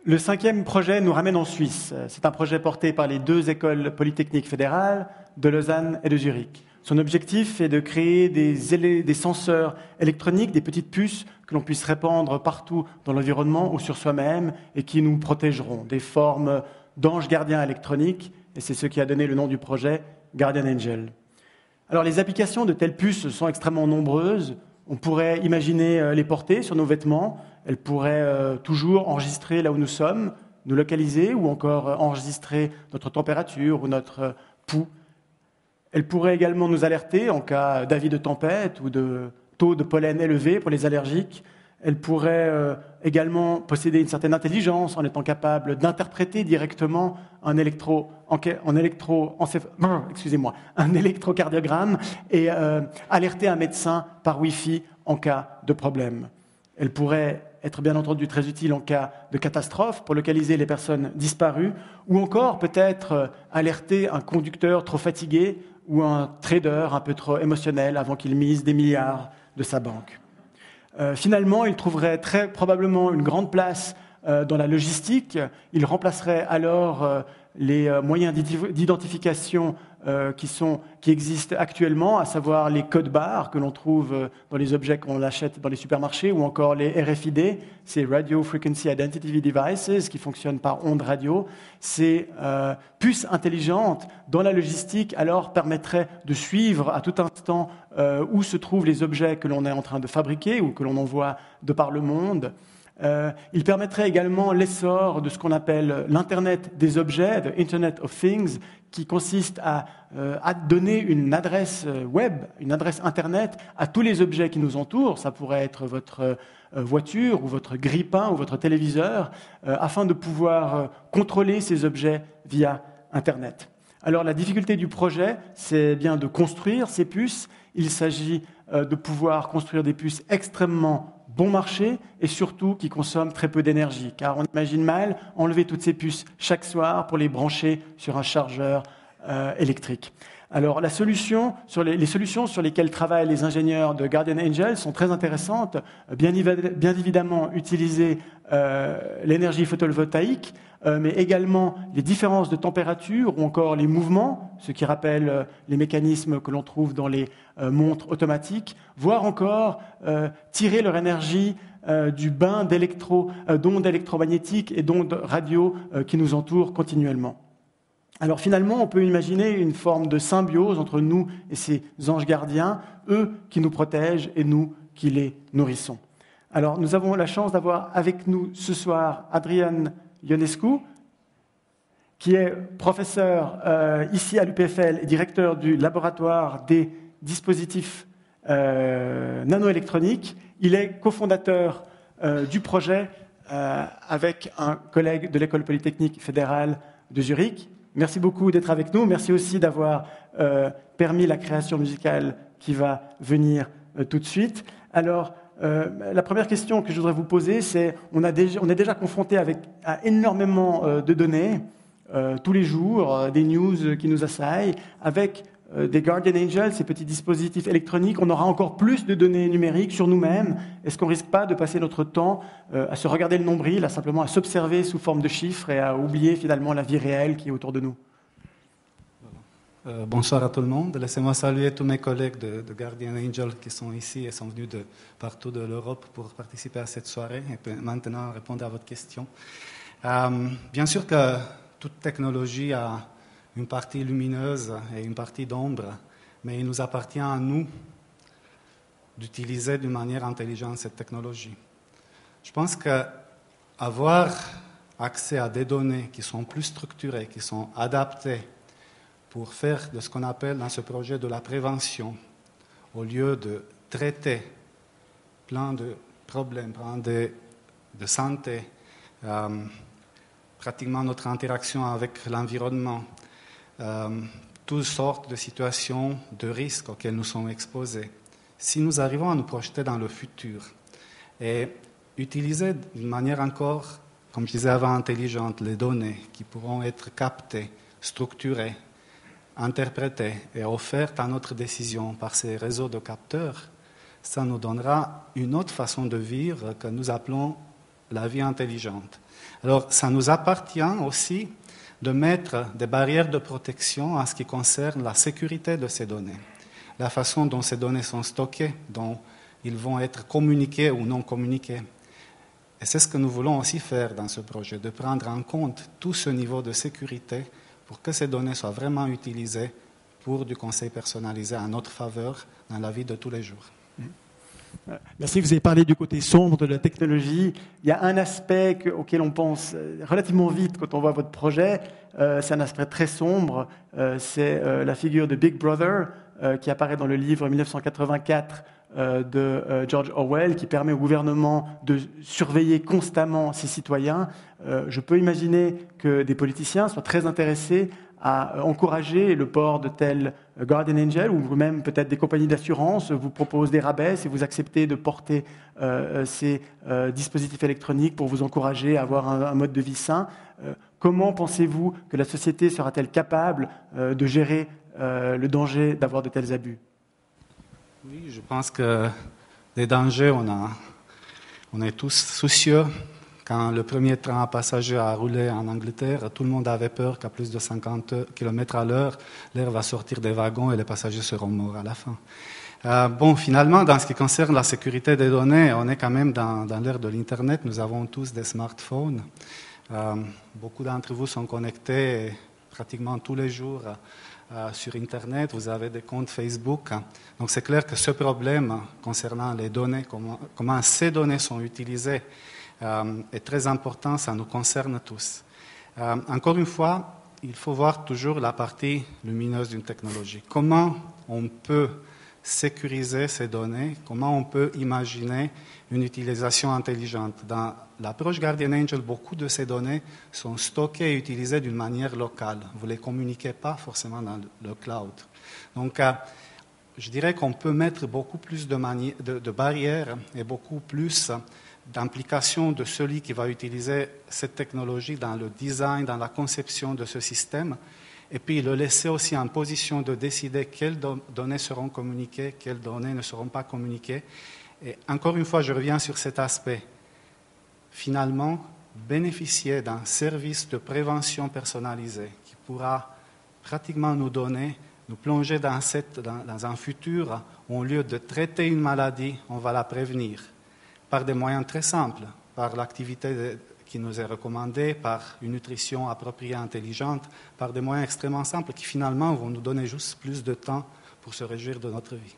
Le 5e projet nous ramène en Suisse. C'est un projet porté par les 2 écoles polytechniques fédérales de Lausanne et de Zurich. Son objectif est de créer des senseurs électroniques, des petites puces que l'on puisse répandre partout dans l'environnement ou sur soi-même et qui nous protégeront, des formes d'anges gardiens électroniques, et c'est ce qui a donné le nom du projet, Guardian Angel. Alors les applications de telles puces sont extrêmement nombreuses. On pourrait imaginer les porter sur nos vêtements. Elle pourrait toujours enregistrer là où nous sommes, nous localiser ou encore enregistrer notre température ou notre pouls. Elle pourrait également nous alerter en cas d'avis de tempête ou de taux de pollen élevé pour les allergiques. Elle pourrait également posséder une certaine intelligence en étant capable d'interpréter directement un électrocardiogramme et alerter un médecin par Wi-Fi en cas de problème. Elle pourrait être bien entendu très utile en cas de catastrophe pour localiser les personnes disparues ou encore peut-être alerter un conducteur trop fatigué ou un trader un peu trop émotionnel avant qu'il mise des milliards de sa banque. Finalement, il trouverait très probablement une grande place dans la logistique. Il remplacerait alors les moyens d'identification qui existent actuellement, à savoir les codes barres que l'on trouve dans les objets qu'on achète dans les supermarchés ou encore les RFID, ces Radio Frequency Identity Devices qui fonctionnent par ondes radio. Ces puces intelligentes dans la logistique alors permettraient de suivre à tout instant où se trouvent les objets que l'on est en train de fabriquer ou que l'on envoie de par le monde. Il permettrait également l'essor de ce qu'on appelle l'Internet des objets, the Internet of Things, qui consiste à donner une adresse web, une adresse Internet à tous les objets qui nous entourent. Ça pourrait être votre voiture ou votre grille-pain ou votre téléviseur, afin de pouvoir contrôler ces objets via Internet. Alors la difficulté du projet, c'est bien de construire ces puces. Il s'agit de pouvoir construire des puces extrêmement bon marché et surtout qui consomment très peu d'énergie. Car on imagine mal enlever toutes ces puces chaque soir pour les brancher sur un chargeur électrique. Alors les solutions sur lesquelles travaillent les ingénieurs de Guardian Angel sont très intéressantes. Bien évidemment, utiliser l'énergie photovoltaïque, mais également les différences de température ou encore les mouvements, ce qui rappelle les mécanismes que l'on trouve dans les montres automatiques, voire encore tirer leur énergie du bain d'ondes électromagnétiques et d'ondes radio qui nous entourent continuellement. Alors finalement, on peut imaginer une forme de symbiose entre nous et ces anges gardiens, eux qui nous protègent et nous qui les nourrissons. Alors nous avons la chance d'avoir avec nous ce soir Adrian Ionescu, qui est professeur ici à l'UPFL et directeur du laboratoire des dispositifs nanoélectroniques. Il est cofondateur du projet avec un collègue de l'École polytechnique fédérale de Zurich. Merci beaucoup d'être avec nous. Merci aussi d'avoir permis la création musicale qui va venir tout de suite. Alors, la première question que je voudrais vous poser, c'est on est déjà confronté à énormément de données tous les jours, des news qui nous assaillent, avec des Guardian Angels, ces petits dispositifs électroniques. On aura encore plus de données numériques sur nous-mêmes. Est-ce qu'on ne risque pas de passer notre temps à se regarder le nombril, simplement à s'observer sous forme de chiffres et à oublier finalement la vie réelle qui est autour de nous? Bonsoir à tout le monde. Laissez-moi saluer tous mes collègues de Guardian Angel qui sont ici et sont venus de partout de l'Europe pour participer à cette soirée et puis maintenant répondre à votre question. Bien sûr que toute technologie a une partie lumineuse et une partie d'ombre, mais il nous appartient à nous d'utiliser d'une manière intelligente cette technologie. Je pense qu'avoir accès à des données qui sont plus structurées, qui sont adaptées pour faire de ce qu'on appelle dans ce projet de la prévention, au lieu de traiter plein de problèmes, plein de santé, pratiquement notre interaction avec l'environnement, toutes sortes de situations de risques auxquelles nous sommes exposés. Si nous arrivons à nous projeter dans le futur et utiliser d'une manière encore, comme je disais avant, intelligente, les données qui pourront être captées, structurées, interprétées et offertes à notre décision par ces réseaux de capteurs, ça nous donnera une autre façon de vivre que nous appelons la vie intelligente. Alors, ça nous appartient aussi de mettre des barrières de protection en ce qui concerne la sécurité de ces données, la façon dont ces données sont stockées, dont ils vont être communiqués ou non communiqués. Et c'est ce que nous voulons aussi faire dans ce projet, de prendre en compte tout ce niveau de sécurité pour que ces données soient vraiment utilisées pour du conseil personnalisé à notre faveur dans la vie de tous les jours. Merci, vous avez parlé du côté sombre de la technologie. Il y a un aspect auquel on pense relativement vite quand on voit votre projet. C'est un aspect très sombre. C'est la figure de Big Brother qui apparaît dans le livre 1984 de George Orwell, qui permet au gouvernement de surveiller constamment ses citoyens. Je peux imaginer que des politiciens soient très intéressés à encourager le port de tels Guardian Angel, ou même peut-être des compagnies d'assurance vous proposent des rabais si vous acceptez de porter ces dispositifs électroniques pour vous encourager à avoir un mode de vie sain. Comment pensez-vous que la société sera-t-elle capable de gérer le danger d'avoir de tels abus? Oui, je pense que des dangers, on est tous soucieux. Quand le premier train à passagers a roulé en Angleterre, tout le monde avait peur qu'à plus de 50 km à l'heure, l'air va sortir des wagons et les passagers seront morts à la fin. Finalement, dans ce qui concerne la sécurité des données, on est quand même dans l'ère de l'Internet. Nous avons tous des smartphones. Beaucoup d'entre vous sont connectés pratiquement tous les jours sur Internet. Vous avez des comptes Facebook. Donc c'est clair que ce problème concernant les données, comment ces données sont utilisées, est très important, ça nous concerne tous. Encore une fois, il faut voir toujours la partie lumineuse d'une technologie. Comment on peut sécuriser ces données, comment on peut imaginer une utilisation intelligente. Dans l'approche Guardian Angel, beaucoup de ces données sont stockées et utilisées d'une manière locale. Vous ne les communiquez pas forcément dans le cloud. Donc, je dirais qu'on peut mettre beaucoup plus de barrières et beaucoup plus d'implication de celui qui va utiliser cette technologie dans le design, dans la conception de ce système, et puis le laisser aussi en position de décider quelles données seront communiquées, quelles données ne seront pas communiquées. Et encore une fois, je reviens sur cet aspect. Finalement, bénéficier d'un service de prévention personnalisé qui pourra pratiquement nous plonger dans un futur où, au lieu de traiter une maladie, on va la prévenir par des moyens très simples, par l'activité qui nous est recommandée, par une nutrition appropriée, intelligente, par des moyens extrêmement simples qui finalement vont nous donner juste plus de temps pour se réjouir de notre vie.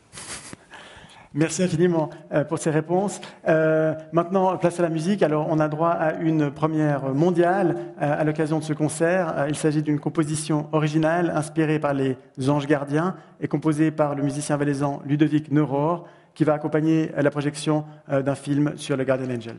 Merci infiniment pour ces réponses. Maintenant, place à la musique. Alors, on a droit à une première mondiale à l'occasion de ce concert. Il s'agit d'une composition originale inspirée par les Anges Gardiens et composée par le musicien valaisan Ludovic Neuror, qui va accompagner la projection d'un film sur le Guardian Angel.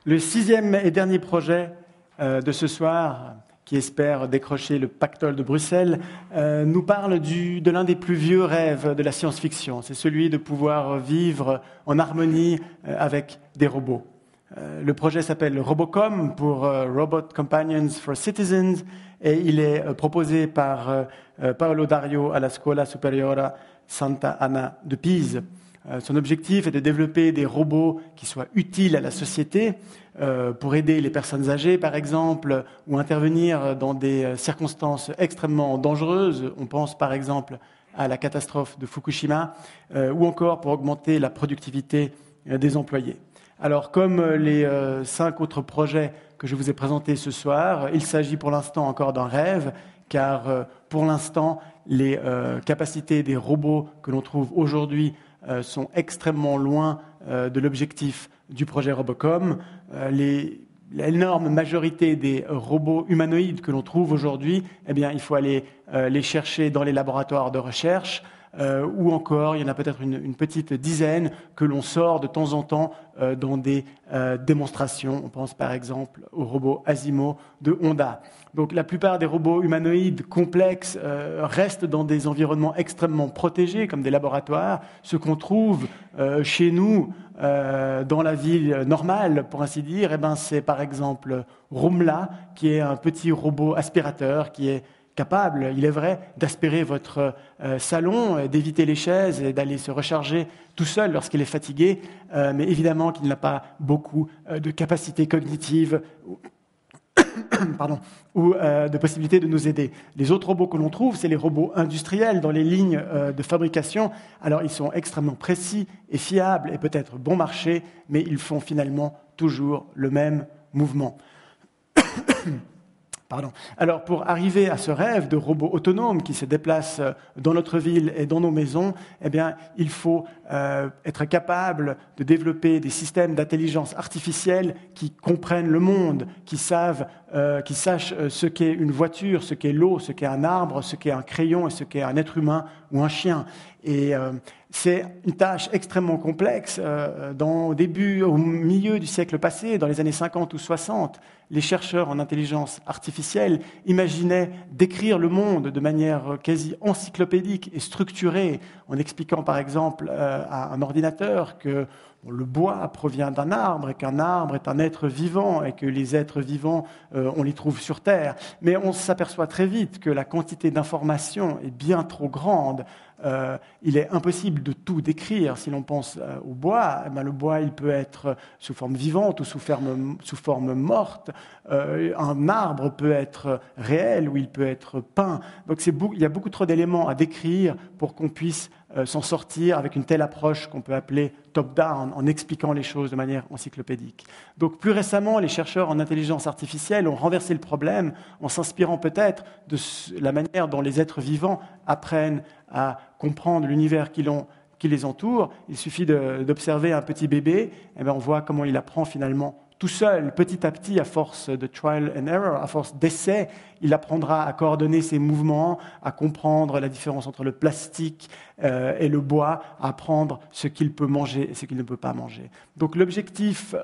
Le sixième et dernier projet de ce soir, qui espère décrocher le pactole de Bruxelles, nous parle de l'un des plus vieux rêves de la science-fiction. C'est celui de pouvoir vivre en harmonie avec des robots. Le projet s'appelle Robocom, pour Robot Companions for Citizens, et il est proposé par Paolo Dario alla Scuola Superiora Santa Anna de Pise. Son objectif est de développer des robots qui soient utiles à la société pour aider les personnes âgées, par exemple, ou intervenir dans des circonstances extrêmement dangereuses. On pense par exemple à la catastrophe de Fukushima, ou encore pour augmenter la productivité des employés. Alors, comme les 5 autres projets que je vous ai présentés ce soir, il s'agit pour l'instant encore d'un rêve, car pour l'instant, les capacités des robots que l'on trouve aujourd'hui sont extrêmement loin de l'objectif du projet Robocom. L'énorme majorité des robots humanoïdes que l'on trouve aujourd'hui, eh bien, il faut aller les chercher dans les laboratoires de recherche, ou encore il y en a peut-être une petite dizaine que l'on sort de temps en temps dans des démonstrations. On pense par exemple au robot Asimo de Honda. Donc la plupart des robots humanoïdes complexes restent dans des environnements extrêmement protégés, comme des laboratoires. Ce qu'on trouve chez nous, dans la ville normale, pour ainsi dire, eh ben, c'est par exemple Roomla, qui est un petit robot aspirateur qui est capable, il est vrai, d'aspirer votre salon, d'éviter les chaises et d'aller se recharger tout seul lorsqu'il est fatigué, mais évidemment qu'il n'a pas beaucoup de capacités cognitives ou de possibilités de nous aider. Les autres robots que l'on trouve, c'est les robots industriels dans les lignes de fabrication. Alors, ils sont extrêmement précis et fiables et peut-être bon marché, mais ils font finalement toujours le même mouvement. Pardon. Alors, pour arriver à ce rêve de robots autonomes qui se déplacent dans notre ville et dans nos maisons, eh bien, il faut être capable de développer des systèmes d'intelligence artificielle qui comprennent le monde, qui sachent ce qu'est une voiture, ce qu'est l'eau, ce qu'est un arbre, ce qu'est un crayon et ce qu'est un être humain ou un chien. Et c'est une tâche extrêmement complexe. Au milieu du siècle passé, dans les années 50 ou 60, les chercheurs en intelligence artificielle imaginaient décrire le monde de manière quasi encyclopédique et structurée, en expliquant par exemple à un ordinateur que le bois provient d'un arbre et qu'un arbre est un être vivant et que les êtres vivants, on les trouve sur Terre. Mais on s'aperçoit très vite que la quantité d'informations est bien trop grande. Il est impossible de tout décrire. Si l'on pense au bois, eh bien, le bois il peut être sous forme vivante ou sous forme morte. Un arbre peut être réel ou il peut être peint. Donc il y a beaucoup trop d'éléments à décrire pour qu'on puisse s'en sortir avec une telle approche qu'on peut appeler top-down, en expliquant les choses de manière encyclopédique. Donc plus récemment, les chercheurs en intelligence artificielle ont renversé le problème en s'inspirant peut-être de la manière dont les êtres vivants apprennent à comprendre l'univers qui les entoure. Il suffit d'observer un petit bébé, et bien on voit comment il apprend finalement tout seul, petit à petit, à force de trial and error, à force d'essais, il apprendra à coordonner ses mouvements, à comprendre la différence entre le plastique et le bois, à apprendre ce qu'il peut manger et ce qu'il ne peut pas manger. Donc l'objectif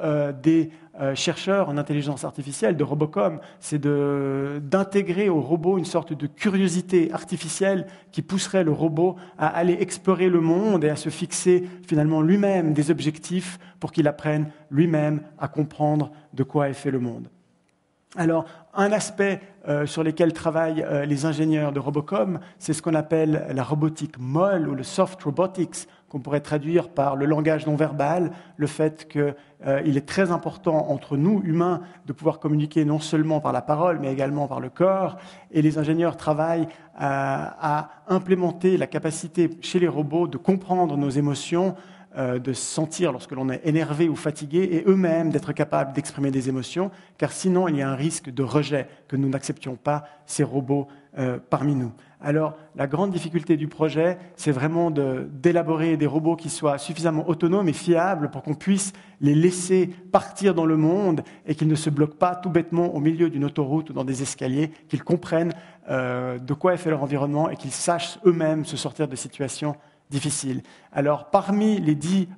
des chercheurs en intelligence artificielle, de Robocom, c'est d'intégrer au robot une sorte de curiosité artificielle qui pousserait le robot à aller explorer le monde et à se fixer finalement lui-même des objectifs pour qu'il apprenne lui-même à comprendre de quoi est fait le monde. Alors, un aspect sur lequel travaillent les ingénieurs de Robocom, c'est ce qu'on appelle la robotique molle ou le soft robotics, qu'on pourrait traduire par le langage non verbal, le fait qu'il est très important entre nous, humains, de pouvoir communiquer non seulement par la parole, mais également par le corps. Et les ingénieurs travaillent à implémenter la capacité chez les robots de comprendre nos émotions, de sentir lorsque l'on est énervé ou fatigué et eux-mêmes d'être capables d'exprimer des émotions, car sinon il y a un risque de rejet, que nous n'acceptions pas ces robots parmi nous. Alors la grande difficulté du projet, c'est vraiment d'élaborer des robots qui soient suffisamment autonomes et fiables pour qu'on puisse les laisser partir dans le monde et qu'ils ne se bloquent pas tout bêtement au milieu d'une autoroute ou dans des escaliers, qu'ils comprennent de quoi est fait leur environnement et qu'ils sachent eux-mêmes se sortir de situations difficile. Alors, parmi les 10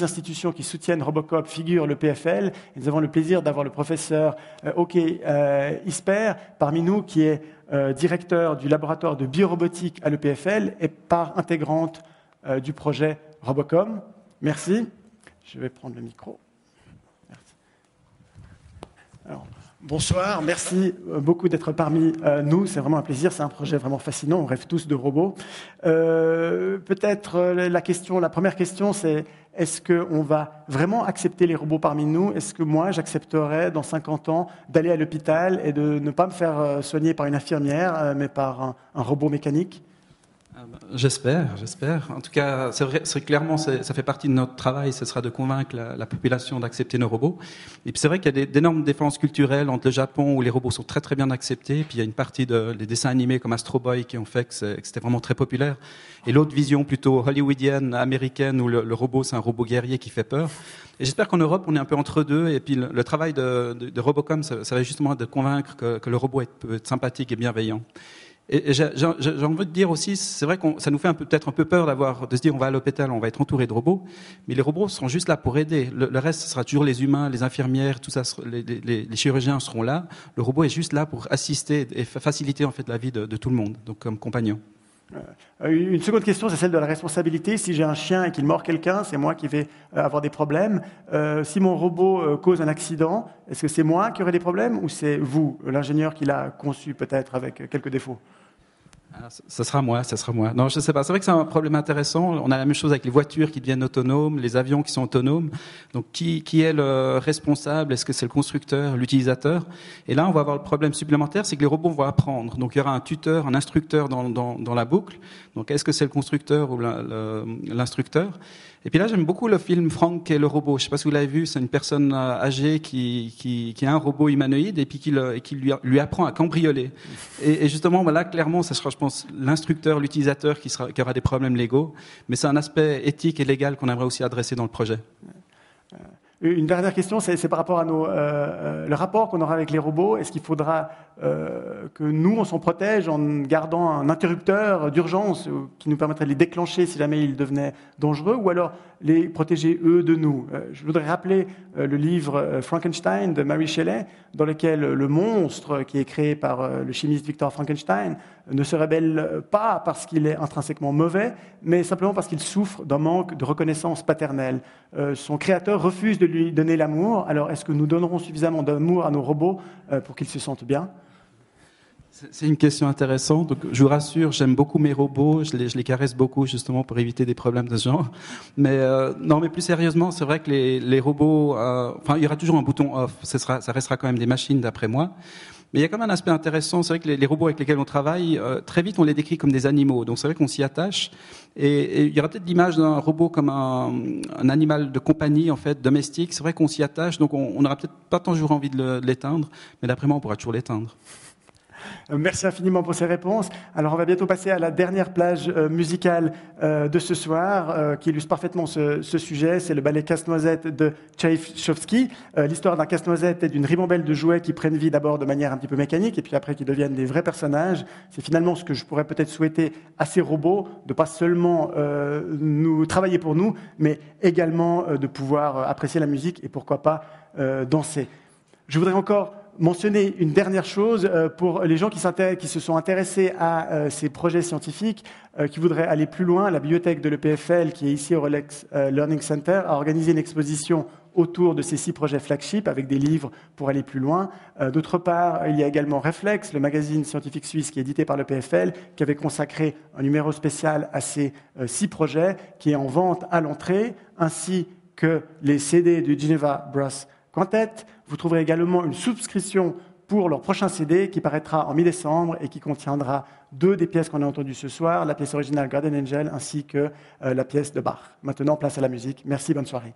institutions qui soutiennent Robocop figure le PFL. Et nous avons le plaisir d'avoir le professeur Åke Isper parmi nous, qui est directeur du laboratoire de biorobotique à l'EPFL et part intégrante du projet Robocom. Merci. Je vais prendre le micro. Merci. Alors, bonsoir, merci beaucoup d'être parmi nous, c'est vraiment un plaisir, c'est un projet vraiment fascinant, on rêve tous de robots. Peut-être la première question c'est, est-ce qu'on va vraiment accepter les robots parmi nous? Est-ce que moi j'accepterais dans 50 ans d'aller à l'hôpital et de ne pas me faire soigner par une infirmière, mais par un robot mécanique? J'espère. En tout cas, c'est vrai, clairement, ça fait partie de notre travail, ce sera de convaincre la population d'accepter nos robots. Et puis c'est vrai qu'il y a d'énormes différences culturelles entre le Japon, où les robots sont très très bien acceptés, puis il y a une partie des dessins animés comme Astro Boy qui ont fait que c'était vraiment très populaire, et l'autre vision plutôt hollywoodienne, américaine, où le robot c'est un robot guerrier qui fait peur. Et j'espère qu'en Europe, on est un peu entre deux, et puis le travail de Robocom, ça va justement de convaincre que le robot peut être sympathique et bienveillant. Et j'ai envie de dire aussi, c'est vrai que ça nous fait peut-être un peu peur de se dire on va à l'hôpital, on va être entouré de robots, mais les robots sont juste là pour aider. Le reste, ce sera toujours les humains, les infirmières, tout ça, les chirurgiens seront là. Le robot est juste là pour assister et faciliter en fait la vie de tout le monde, donc comme compagnon. Une seconde question, c'est celle de la responsabilité. Si j'ai un chien et qu'il mord quelqu'un, c'est moi qui vais avoir des problèmes. Si mon robot cause un accident, est-ce que c'est moi qui aurai des problèmes ou c'est vous, l'ingénieur qui l'a conçu peut-être avec quelques défauts? Ça sera moi. Non, je sais pas. C'est vrai que c'est un problème intéressant. On a la même chose avec les voitures qui deviennent autonomes, les avions qui sont autonomes. Donc, qui est le responsable? Est-ce que c'est le constructeur, l'utilisateur? Et là, on va avoir le problème supplémentaire, c'est que les robots vont apprendre. Donc, il y aura un tuteur, un instructeur dans la boucle. Donc, est-ce que c'est le constructeur ou l'instructeur? Et puis là, j'aime beaucoup le film Frank et le robot. Je sais pas si vous l'avez vu. C'est une personne âgée qui a un robot humanoïde et puis qui lui apprend à cambrioler. Et justement, là, clairement, ça sera, je pense, l'instructeur, l'utilisateur qui aura des problèmes légaux. Mais c'est un aspect éthique et légal qu'on aimerait aussi adresser dans le projet. Une dernière question, c'est par rapport à le rapport qu'on aura avec les robots. Est-ce qu'il faudra que nous, on s'en protège en gardant un interrupteur d'urgence qui nous permettrait de les déclencher si jamais ils devenaient dangereux, ou alors les protéger, eux, de nous? Je voudrais rappeler le livre Frankenstein de Mary Shelley, dans lequel le monstre qui est créé par le chimiste Victor Frankenstein ne se rebelle pas parce qu'il est intrinsèquement mauvais, mais simplement parce qu'il souffre d'un manque de reconnaissance paternelle. Son créateur refuse de lui donner l'amour. Alors, est-ce que nous donnerons suffisamment d'amour à nos robots pour qu'ils se sentent bien? C'est une question intéressante. Donc, je vous rassure, j'aime beaucoup mes robots, je les caresse beaucoup justement pour éviter des problèmes de ce genre. Mais non, mais plus sérieusement, c'est vrai que les robots, il y aura toujours un bouton off. Ça restera quand même des machines d'après moi. Mais il y a quand même un aspect intéressant. C'est vrai que les robots avec lesquels on travaille, très vite on les décrit comme des animaux. Donc c'est vrai qu'on s'y attache. Et il y aura peut-être l'image d'un robot comme un animal de compagnie en fait domestique. C'est vrai qu'on s'y attache. Donc on n'aura peut-être pas toujours envie de l'éteindre, mais d'après moi on pourra toujours l'éteindre. Merci infiniment pour ces réponses. Alors, on va bientôt passer à la dernière plage musicale de ce soir, qui illustre parfaitement ce sujet. C'est le ballet Casse-Noisette de Tchaïkovski. L'histoire d'un casse-noisette et d'une ribambelle de jouets qui prennent vie d'abord de manière un petit peu mécanique et puis après qui deviennent des vrais personnages. C'est finalement ce que je pourrais peut-être souhaiter à ces robots, de pas seulement nous travailler pour nous, mais également de pouvoir apprécier la musique et pourquoi pas danser. Je voudrais encore mentionner une dernière chose pour les gens qui se sont intéressés à ces projets scientifiques, qui voudraient aller plus loin. La bibliothèque de l'EPFL, qui est ici au Rolex Learning Center, a organisé une exposition autour de ces 6 projets flagship avec des livres pour aller plus loin. D'autre part, il y a également Reflex, le magazine scientifique suisse qui est édité par l'EPFL, qui avait consacré un numéro spécial à ces 6 projets, qui est en vente à l'entrée, ainsi que les CD du Geneva Brass Quintet. Vous trouverez également une souscription pour leur prochain CD qui paraîtra en mi-décembre et qui contiendra 2 des pièces qu'on a entendues ce soir, la pièce originale Garden Angel ainsi que la pièce de Bach. Maintenant, place à la musique. Merci, bonne soirée.